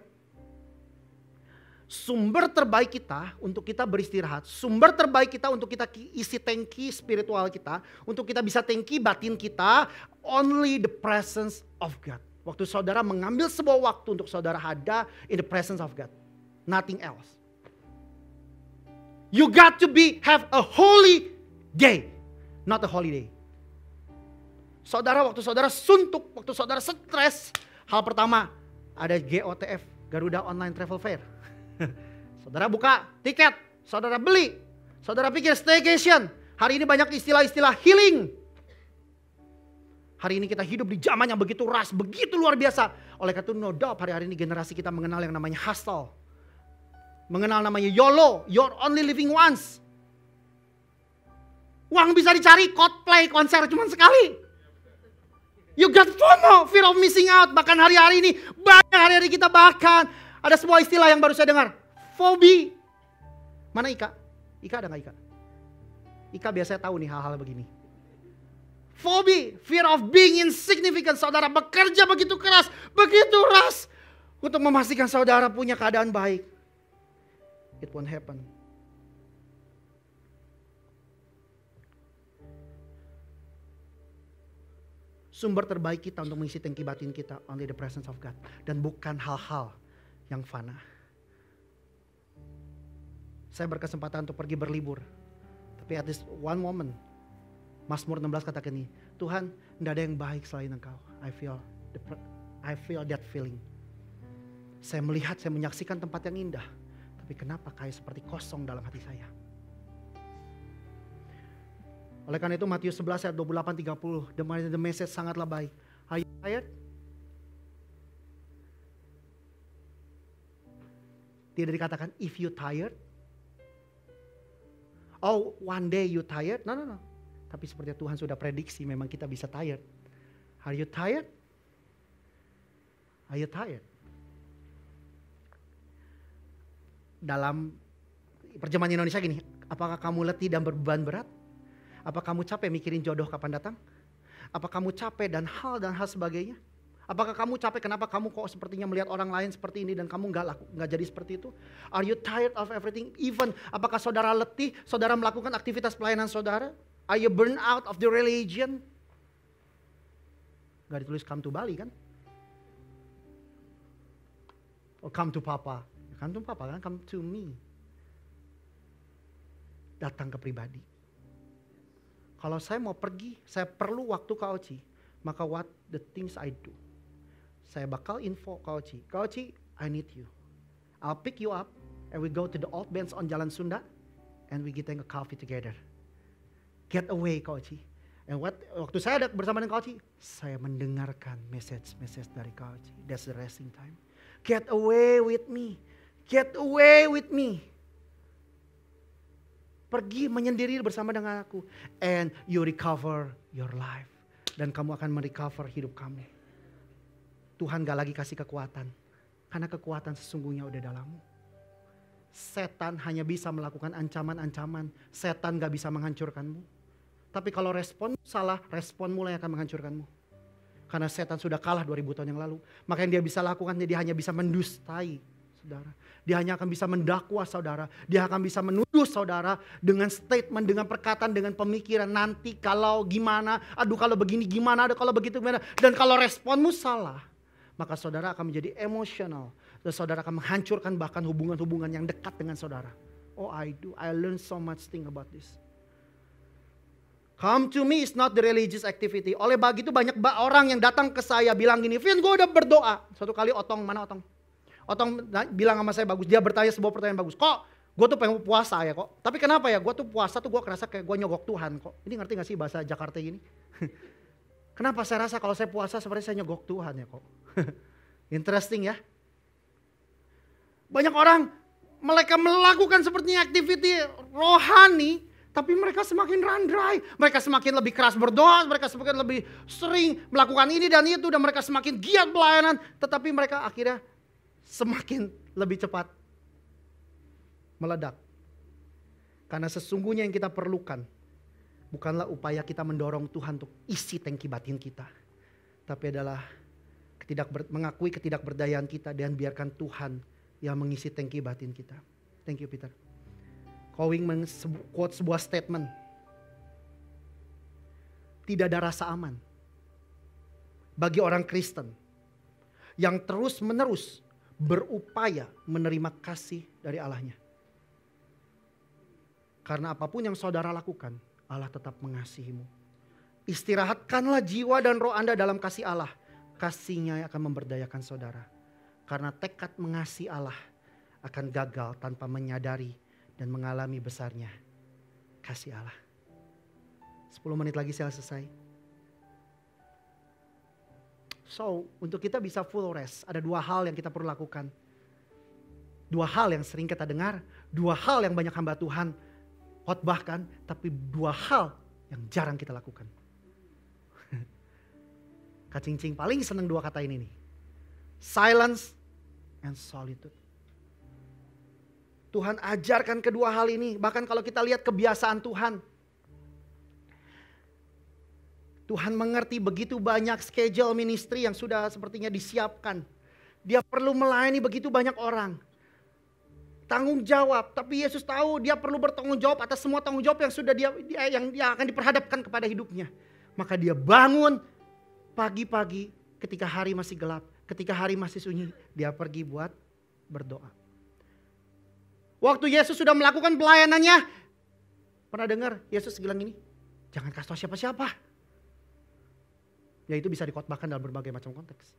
Sumber terbaik kita untuk kita beristirahat. Sumber terbaik kita untuk kita isi tangki spiritual kita. Untuk kita bisa tangki batin kita. Only the presence of God. Waktu saudara mengambil sebuah waktu untuk saudara ada in the presence of God. Nothing else. You got to have a holy day. Not a holiday. Saudara, waktu saudara suntuk, waktu saudara stres, hal pertama ada GOTF, Garuda Online Travel Fair. Saudara buka tiket, saudara beli, saudara pikir staycation. Hari ini banyak istilah-istilah healing. Hari ini kita hidup di zaman yang begitu ras, begitu luar biasa. Oleh karena itu no doubt hari ini generasi kita mengenal yang namanya hustle. Mengenal namanya YOLO, you're only living once. Uang bisa dicari, Coldplay konser cuma sekali. You got FOMO, fear of missing out. Bahkan hari-hari ini, banyak hari-hari kita bahkan. Ada sebuah istilah yang baru saya dengar. Fobi. Mana Ika? Ika ada gak Ika? Ika biasanya tahu nih hal-hal begini. Fobi, fear of being insignificant. Saudara bekerja begitu keras, begitu ras. Untuk memastikan saudara punya keadaan baik. It won't happen. Sumber terbaik kita untuk mengisi tangki batin kita only the presence of God. Dan bukan hal-hal yang fana. Saya berkesempatan untuk pergi berlibur. Tapi at this one moment, Mazmur 16 katakan ini, Tuhan tidak ada yang baik selain Engkau. I feel that feeling. Saya melihat, saya menyaksikan tempat yang indah. Tapi kenapa kayak seperti kosong dalam hati saya? Oleh karena itu Matius 11 ayat 28-30. The message sangatlah baik. Are you tired? Tidak dikatakan if you tired. Oh one day you tired. No. Tapi seperti Tuhan sudah prediksi memang kita bisa tired. Are you tired? Are you tired? Dalam terjemahan Indonesia gini. Apakah kamu letih dan berbeban berat? Apa kamu capek mikirin jodoh kapan datang? Apa kamu capek dan hal sebagainya? Apakah kamu capek kenapa kamu kok sepertinya melihat orang lain seperti ini dan kamu nggak jadi seperti itu? Are you tired of everything? Even apakah saudara letih? Saudara melakukan aktivitas pelayanan saudara? Are you burn out of the religion? Gak ditulis come to Bali kan? Or come to Papa? Come to Papa kan? Come to me. Datang ke pribadi. Kalau saya mau pergi, saya perlu waktu Kak Oci. Maka what the things I do? Saya bakal info Kak Oci. Kak Oci, I need you. I'll pick you up And we go to the old bench on Jalan Sunda and we getting a coffee together. Get away Coachy. And waktu saya ada bersama dengan Coachy, saya mendengarkan message dari Coachy. That's the resting time. Get away with me. Get away with me. Pergi menyendiri bersama dengan aku. And you recover your life. Dan kamu akan merecover hidup kamu. Tuhan gak lagi kasih kekuatan. Karena kekuatan sesungguhnya udah dalammu. Setan hanya bisa melakukan ancaman-ancaman. Setan gak bisa menghancurkanmu. Tapi kalau respon salah, respon mulai akan menghancurkanmu. Karena setan sudah kalah 2000 tahun yang lalu. Maka yang dia bisa lakukan, dia hanya bisa mendustai saudara. Dia hanya akan bisa mendakwa saudara. Dia akan bisa menuduh saudara dengan statement, dengan perkataan, dengan pemikiran. Nanti kalau gimana, aduh kalau begini gimana, aduh kalau begitu gimana. Dan kalau responmu salah, maka saudara akan menjadi emosional. Dan saudara akan menghancurkan bahkan hubungan-hubungan yang dekat dengan saudara. Oh I learn so much thing about this. Come to me is not the religious activity. Oleh begitu banyak orang yang datang ke saya bilang gini, Vin gue udah berdoa. Suatu kali Otong, mana Otong? Otong bilang sama saya bagus, dia bertanya sebuah pertanyaan bagus. Kok gue tuh pengen puasa ya kok. Tapi kenapa ya gue tuh puasa tuh gue kerasa kayak gue nyogok Tuhan kok. Ini ngerti gak sih bahasa Jakarta gini? Kenapa saya rasa kalau saya puasa seperti saya nyogok Tuhan ya kok. Interesting ya. Banyak orang mereka melakukan sepertinya activity rohani. Tapi mereka semakin randrai, mereka semakin lebih keras berdoa, mereka semakin lebih sering melakukan ini dan itu. Dan mereka semakin giat pelayanan, tetapi mereka akhirnya semakin lebih cepat meledak. Karena sesungguhnya yang kita perlukan bukanlah upaya kita mendorong Tuhan untuk isi tangki batin kita. Tapi adalah mengakui ketidakberdayaan kita dan biarkan Tuhan yang mengisi tangki batin kita. Thank you Peter. Kowing quote sebuah statement. Tidak ada rasa aman bagi orang Kristen yang terus-menerus berupaya menerima kasih dari Allahnya. Karena apapun yang saudara lakukan, Allah tetap mengasihimu. Istirahatkanlah jiwa dan roh Anda dalam kasih Allah. Kasih-Nya akan memberdayakan saudara. Karena tekad mengasihi Allah akan gagal tanpa menyadari dan mengalami besarnya kasih Allah. 10 menit lagi saya selesai. So, untuk kita bisa full rest, ada 2 hal yang kita perlu lakukan. 2 hal yang sering kita dengar, 2 hal yang banyak hamba Tuhan khotbahkan, tapi 2 hal yang jarang kita lakukan. Kak Cing paling seneng 2 kata ini nih. Silence and solitude. Tuhan ajarkan kedua hal ini. Bahkan kalau kita lihat kebiasaan Tuhan. Tuhan mengerti begitu banyak schedule ministry yang sudah sepertinya disiapkan. Dia perlu melayani begitu banyak orang. Tanggung jawab. Tapi Yesus tahu dia perlu bertanggung jawab atas semua tanggung jawab yang sudah yang akan diperhadapkan kepada hidupnya. Maka dia bangun pagi-pagi ketika hari masih gelap. Ketika hari masih sunyi. Dia pergi buat berdoa. Waktu Yesus sudah melakukan pelayanannya, pernah dengar Yesus bilang gini, jangan kasih tahu siapa-siapa. Ya itu bisa dikhotbahkan dalam berbagai macam konteks.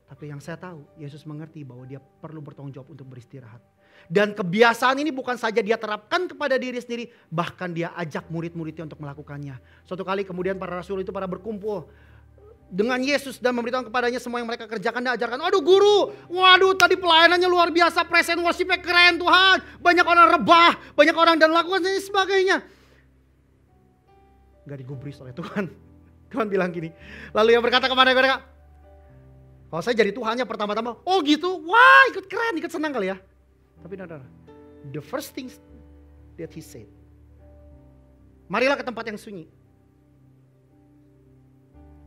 Tapi yang saya tahu, Yesus mengerti bahwa dia perlu bertanggung jawab untuk beristirahat. Dan kebiasaan ini bukan saja dia terapkan kepada diri sendiri, bahkan dia ajak murid-muridnya untuk melakukannya. Suatu kali kemudian para rasul itu pada berkumpul dengan Yesus dan memberitahu kepadanya semua yang mereka kerjakan dan ajarkan. Aduh guru, waduh tadi pelayanannya luar biasa, present worship-nya keren Tuhan. Banyak orang rebah, banyak orang dan lakukan dan sebagainya. Gak digubris oleh Tuhan. Tuhan bilang gini, lalu yang berkata kepada mereka, kalau saya jadi Tuhannya pertama-tama, oh gitu, wah ikut keren, ikut senang kali ya. Tapi nah, the first thing that he said, marilah ke tempat yang sunyi.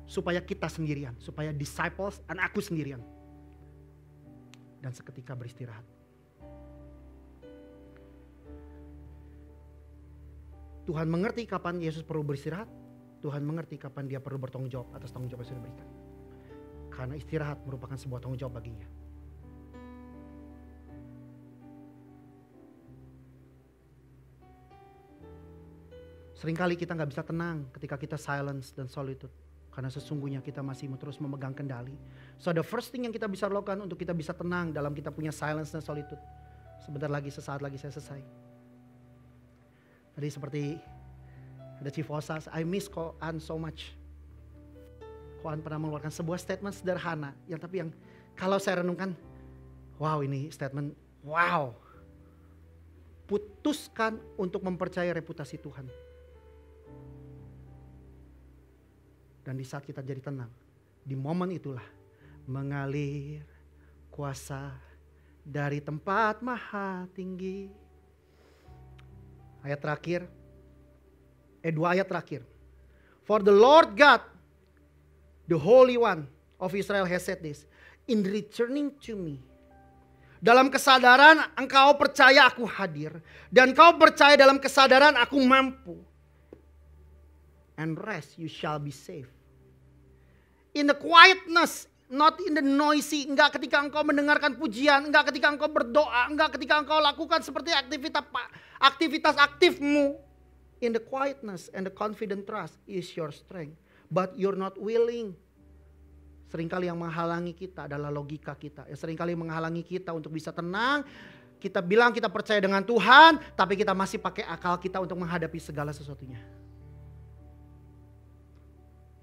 Supaya kita sendirian, supaya disciples dan aku sendirian. Dan seketika beristirahat. Tuhan mengerti kapan Yesus perlu beristirahat. Tuhan mengerti kapan dia perlu bertanggung jawab atas tanggung jawab yang sudah diberikan. Karena istirahat merupakan sebuah tanggung jawab baginya. Seringkali kita gak bisa tenang ketika kita silence dan solitude. Karena sesungguhnya kita masih terus memegang kendali. So the first thing yang kita bisa lakukan untuk kita bisa tenang dalam kita punya silence dan solitude. Sebentar lagi, sesaat lagi saya selesai. Tadi seperti ada Chief Osa, I miss Koan so much. Koan pernah mengeluarkan sebuah statement sederhana, tapi yang kalau saya renungkan, wow, ini statement, wow. Putuskan untuk mempercayai reputasi Tuhan. Dan di saat kita jadi tenang, di momen itulah mengalir kuasa dari tempat maha tinggi. Ayat terakhir, 2 ayat terakhir. For the Lord God, the Holy One of Israel has said this, in returning to me. Dalam kesadaran engkau percaya aku hadir. Dan kau percaya dalam kesadaran aku mampu. And rest you shall be safe. In the quietness, not in the noisy. Enggak ketika engkau mendengarkan pujian. Enggak ketika engkau berdoa. Enggak ketika engkau lakukan seperti aktivitas aktifmu. In the quietness and the confident trust is your strength. But you're not willing. Seringkali yang menghalangi kita adalah logika kita. Seringkali menghalangi kita untuk bisa tenang. Kita bilang kita percaya dengan Tuhan. Tapi kita masih pakai akal kita untuk menghadapi segala sesuatunya.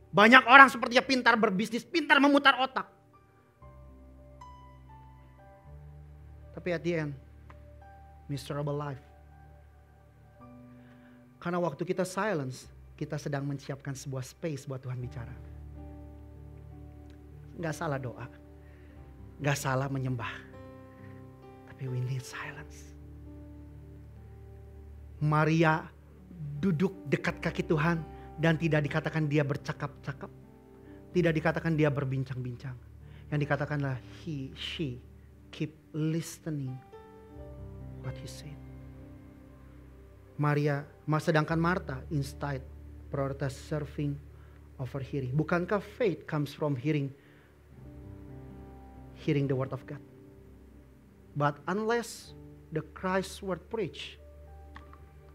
Banyak orang sepertinya pintar berbisnis, pintar memutar otak. Tapi at the end, miserable life. Karena waktu kita silence, kita sedang menyiapkan sebuah space buat Tuhan bicara. Gak salah doa, gak salah menyembah. Tapi we need silence. Maria duduk dekat kaki Tuhan. Dan tidak dikatakan dia bercakap-cakap. Tidak dikatakan dia berbincang-bincang. Yang dikatakanlah she keep listening what he said. Maria, sedangkan Martha instead prioritas serving over hearing. Bukankah faith comes from hearing the word of God? But unless the Christ word preached,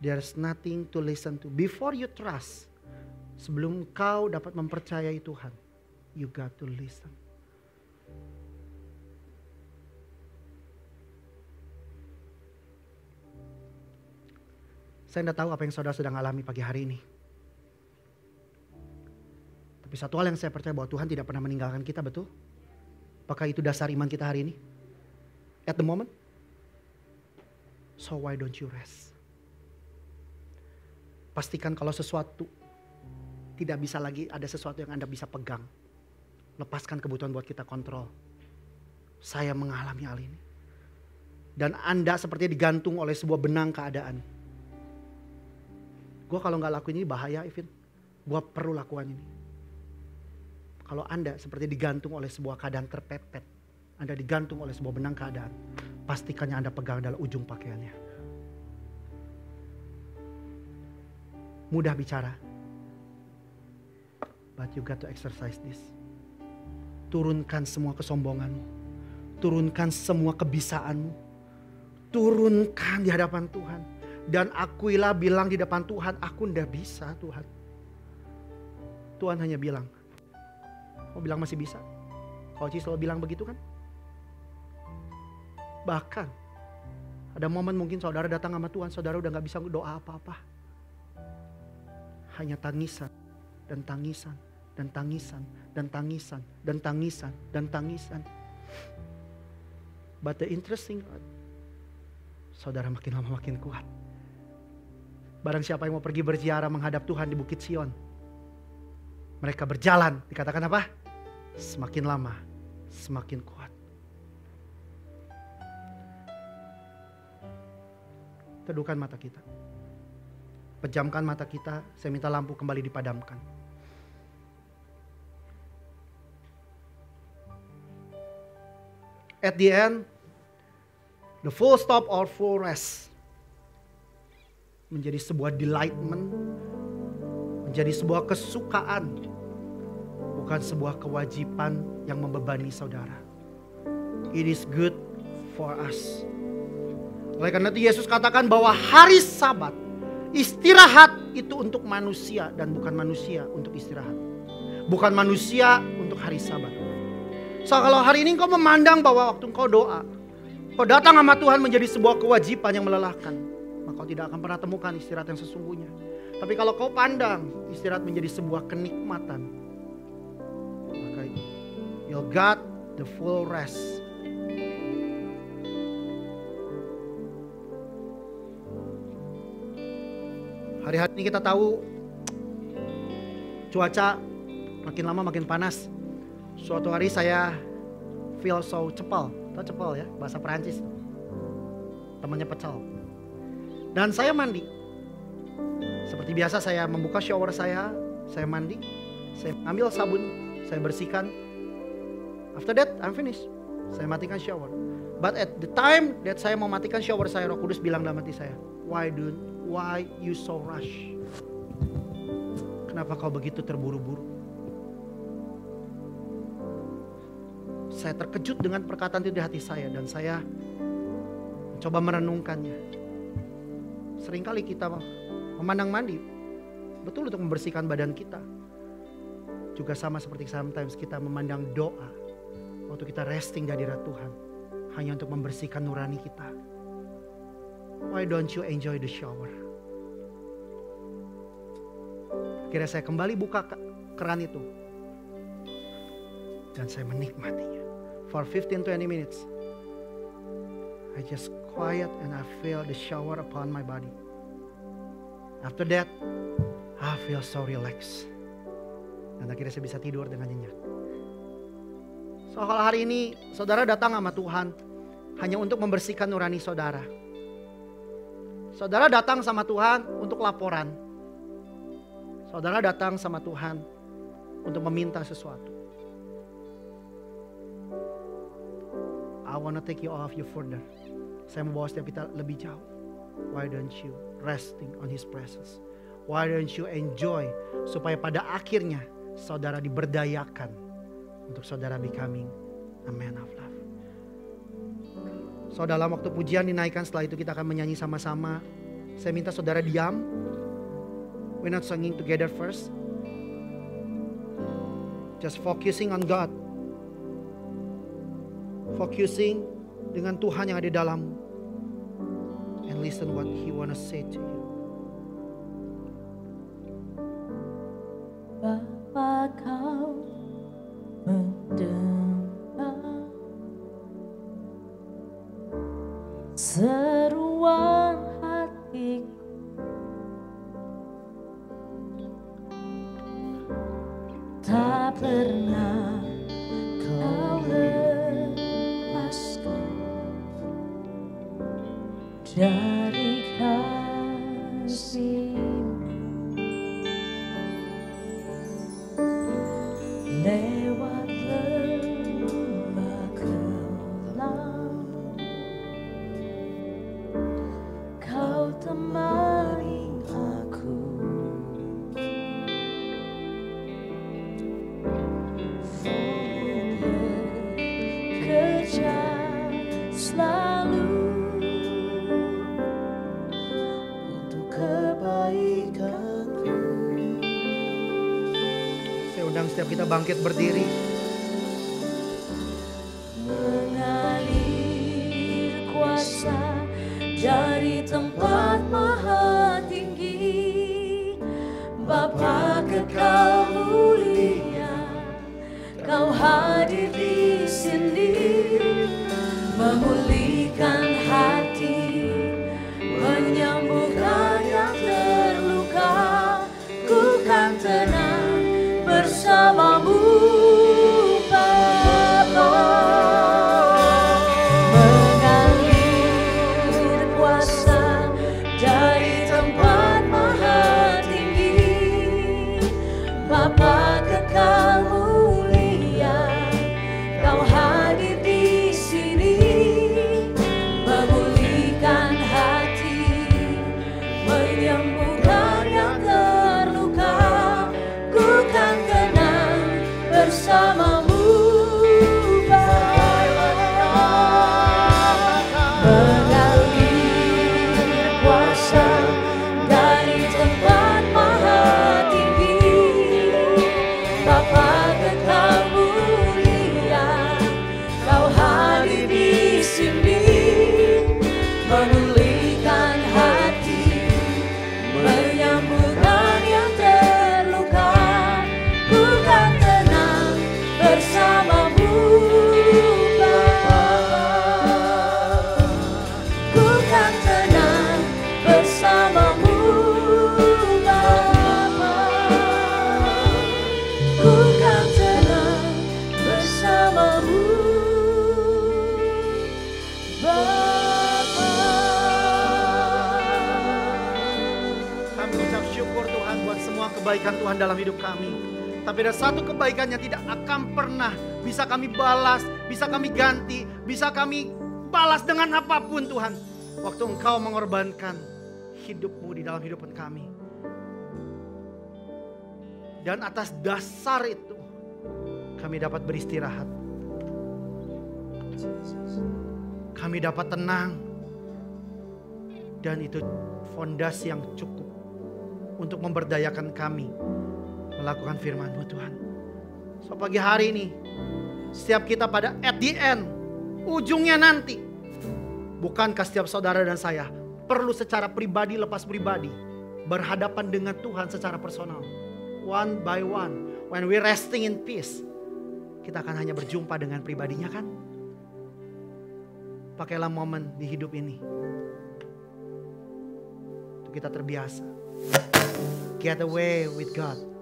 there's nothing to listen to. Before you trust, sebelum kau dapat mempercayai Tuhan, you got to listen. Saya tidak tahu apa yang saudara sedang alami pagi hari ini. Tapi satu hal yang saya percaya bahwa Tuhan tidak pernah meninggalkan kita, betul? Apakah itu dasar iman kita hari ini? At the moment? So why don't you rest? Pastikan kalau sesuatu tidak bisa lagi ada sesuatu yang Anda bisa pegang. Lepaskan kebutuhan buat kita kontrol. Saya mengalami hal ini. Dan Anda sepertinya digantung oleh sebuah benang keadaan. Gue kalau gak lakuin ini bahaya, Ivin. Gue perlu lakukan ini. Kalau Anda seperti digantung oleh sebuah keadaan terpepet. Anda digantung oleh sebuah benang keadaan. Pastikan yang Anda pegang adalah ujung pakaiannya. Mudah bicara. But you got to exercise this. Turunkan semua kesombonganmu. Turunkan semua kebisaanmu. Turunkan di hadapan Tuhan. Dan akuilah bilang di depan Tuhan, aku ndak bisa Tuhan. Tuhan hanya bilang, kau bilang masih bisa? Kau selalu bilang begitu kan? Bahkan ada momen mungkin saudara datang sama Tuhan, saudara udah gak bisa doa apa-apa. Hanya tangisan. Dan tangisan, dan tangisan, dan tangisan, dan tangisan, dan tangisan. But the interesting, saudara makin lama makin kuat. Barang siapa yang mau pergi berziarah menghadap Tuhan di Bukit Sion, mereka berjalan, dikatakan apa? Semakin lama, semakin kuat. Teduhkan mata kita. Pejamkan mata kita, saya minta lampu kembali dipadamkan. At the end, the full stop or full rest menjadi sebuah delightment, menjadi sebuah kesukaan, bukan sebuah kewajiban yang membebani saudara. It is good for us. Oleh karena itu Yesus katakan bahwa hari Sabat, istirahat itu untuk manusia dan bukan manusia untuk istirahat. Bukan manusia untuk hari Sabat. So kalau hari ini engkau memandang bahwa waktu engkau doa, Kau datang sama Tuhan menjadi sebuah kewajiban yang melelahkan, maka kau tidak akan pernah temukan istirahat yang sesungguhnya. Tapi kalau kau pandang istirahat menjadi sebuah kenikmatan, maka you'll got the full rest. Hari-hari ini kita tahu cuaca makin lama makin panas. Suatu hari saya feel so cepal. Tahu cepal ya, bahasa Perancis. Temannya pecel. Dan saya mandi. Seperti biasa saya membuka shower saya mandi, saya ambil sabun, saya bersihkan. After that, I'm finished. Saya matikan shower. But at the time that saya mau matikan shower saya, Roh Kudus bilang dalam hati saya, why you so rush? Kenapa kau begitu terburu-buru? Saya terkejut dengan perkataan itu di hati saya dan saya mencoba merenungkannya. Seringkali kita memandang mandi betul untuk membersihkan badan kita. Juga sama seperti sometimes kita memandang doa waktu kita resting di hadirat Tuhan hanya untuk membersihkan nurani kita. Why don't you enjoy the shower? Akhirnya saya kembali buka keran itu dan saya menikmatinya. For 15-20 minutes I just quiet and I feel the shower upon my body. After that I feel so relaxed. Dan akhirnya saya bisa tidur dengan nyenyak. So kalau hari ini saudara datang sama Tuhan hanya untuk membersihkan nurani saudara. Saudara datang sama Tuhan untuk laporan. Saudara datang sama Tuhan untuk meminta sesuatu. I wanna take you off you further. Saya mau bawa setiap kita lebih jauh. Why don't you resting on His presence? Why don't you enjoy supaya pada akhirnya saudara diberdayakan untuk saudara becoming a man of love. So dalam waktu pujian dinaikkan, setelah itu kita akan menyanyi sama-sama. Saya minta saudara diam. We're not singing together first. Just focusing on God. Focusing dengan Tuhan yang ada di dalammu. And listen what He wanna say to you. Bapa kau mendengar seruan hatiku, tak pernah kau lepaskan dari kasih-Mu. Lewat lembah kelam kau temani aku, bekerja selalu untuk kebaikanku. Saya undang setiap kita bangkit berdiri. Mengalir kuasa dari tempat maha tinggi, Bapa kekal mulia, kau hadir di sini, memulihkan hati, menyembuhkan yang terluka, ku kan tenang bersamamu, Bapa. Mengalir kuasa dari tempat maha tinggi, Bapa kekal mulia, kau hadir di sini, Bapa. Kami ucap syukur Tuhan buat semua kebaikan Tuhan dalam hidup kami. Tapi ada satu kebaikan yang tidak akan pernah bisa kami balas, bisa kami ganti, bisa kami balas dengan apapun Tuhan. Waktu Engkau mengorbankan hidupmu di dalam hidup kami. Dan atas dasar itu kami dapat beristirahat. Kami dapat tenang. Dan itu fondasi yang cukup untuk memberdayakan kami melakukan firman-Mu Tuhan. So pagi hari ini, setiap kita pada at the end, ujungnya nanti, bukankah setiap saudara dan saya perlu secara pribadi lepas pribadi berhadapan dengan Tuhan secara personal, one by one, when we resting in peace, kita akan hanya berjumpa dengan pribadinya kan? Pakailah momen di hidup ini untuk kita terbiasa. Get away with God.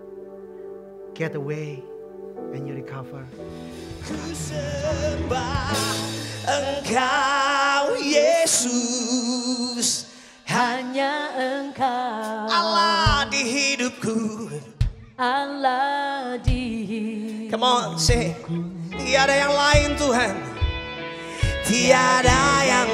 Get away and you recover. Ku sembah Engkau Yesus, Hanya Engkau Allah di hidupku. Allah di Come on, say, tiada yang lain Tuhan, tiada yang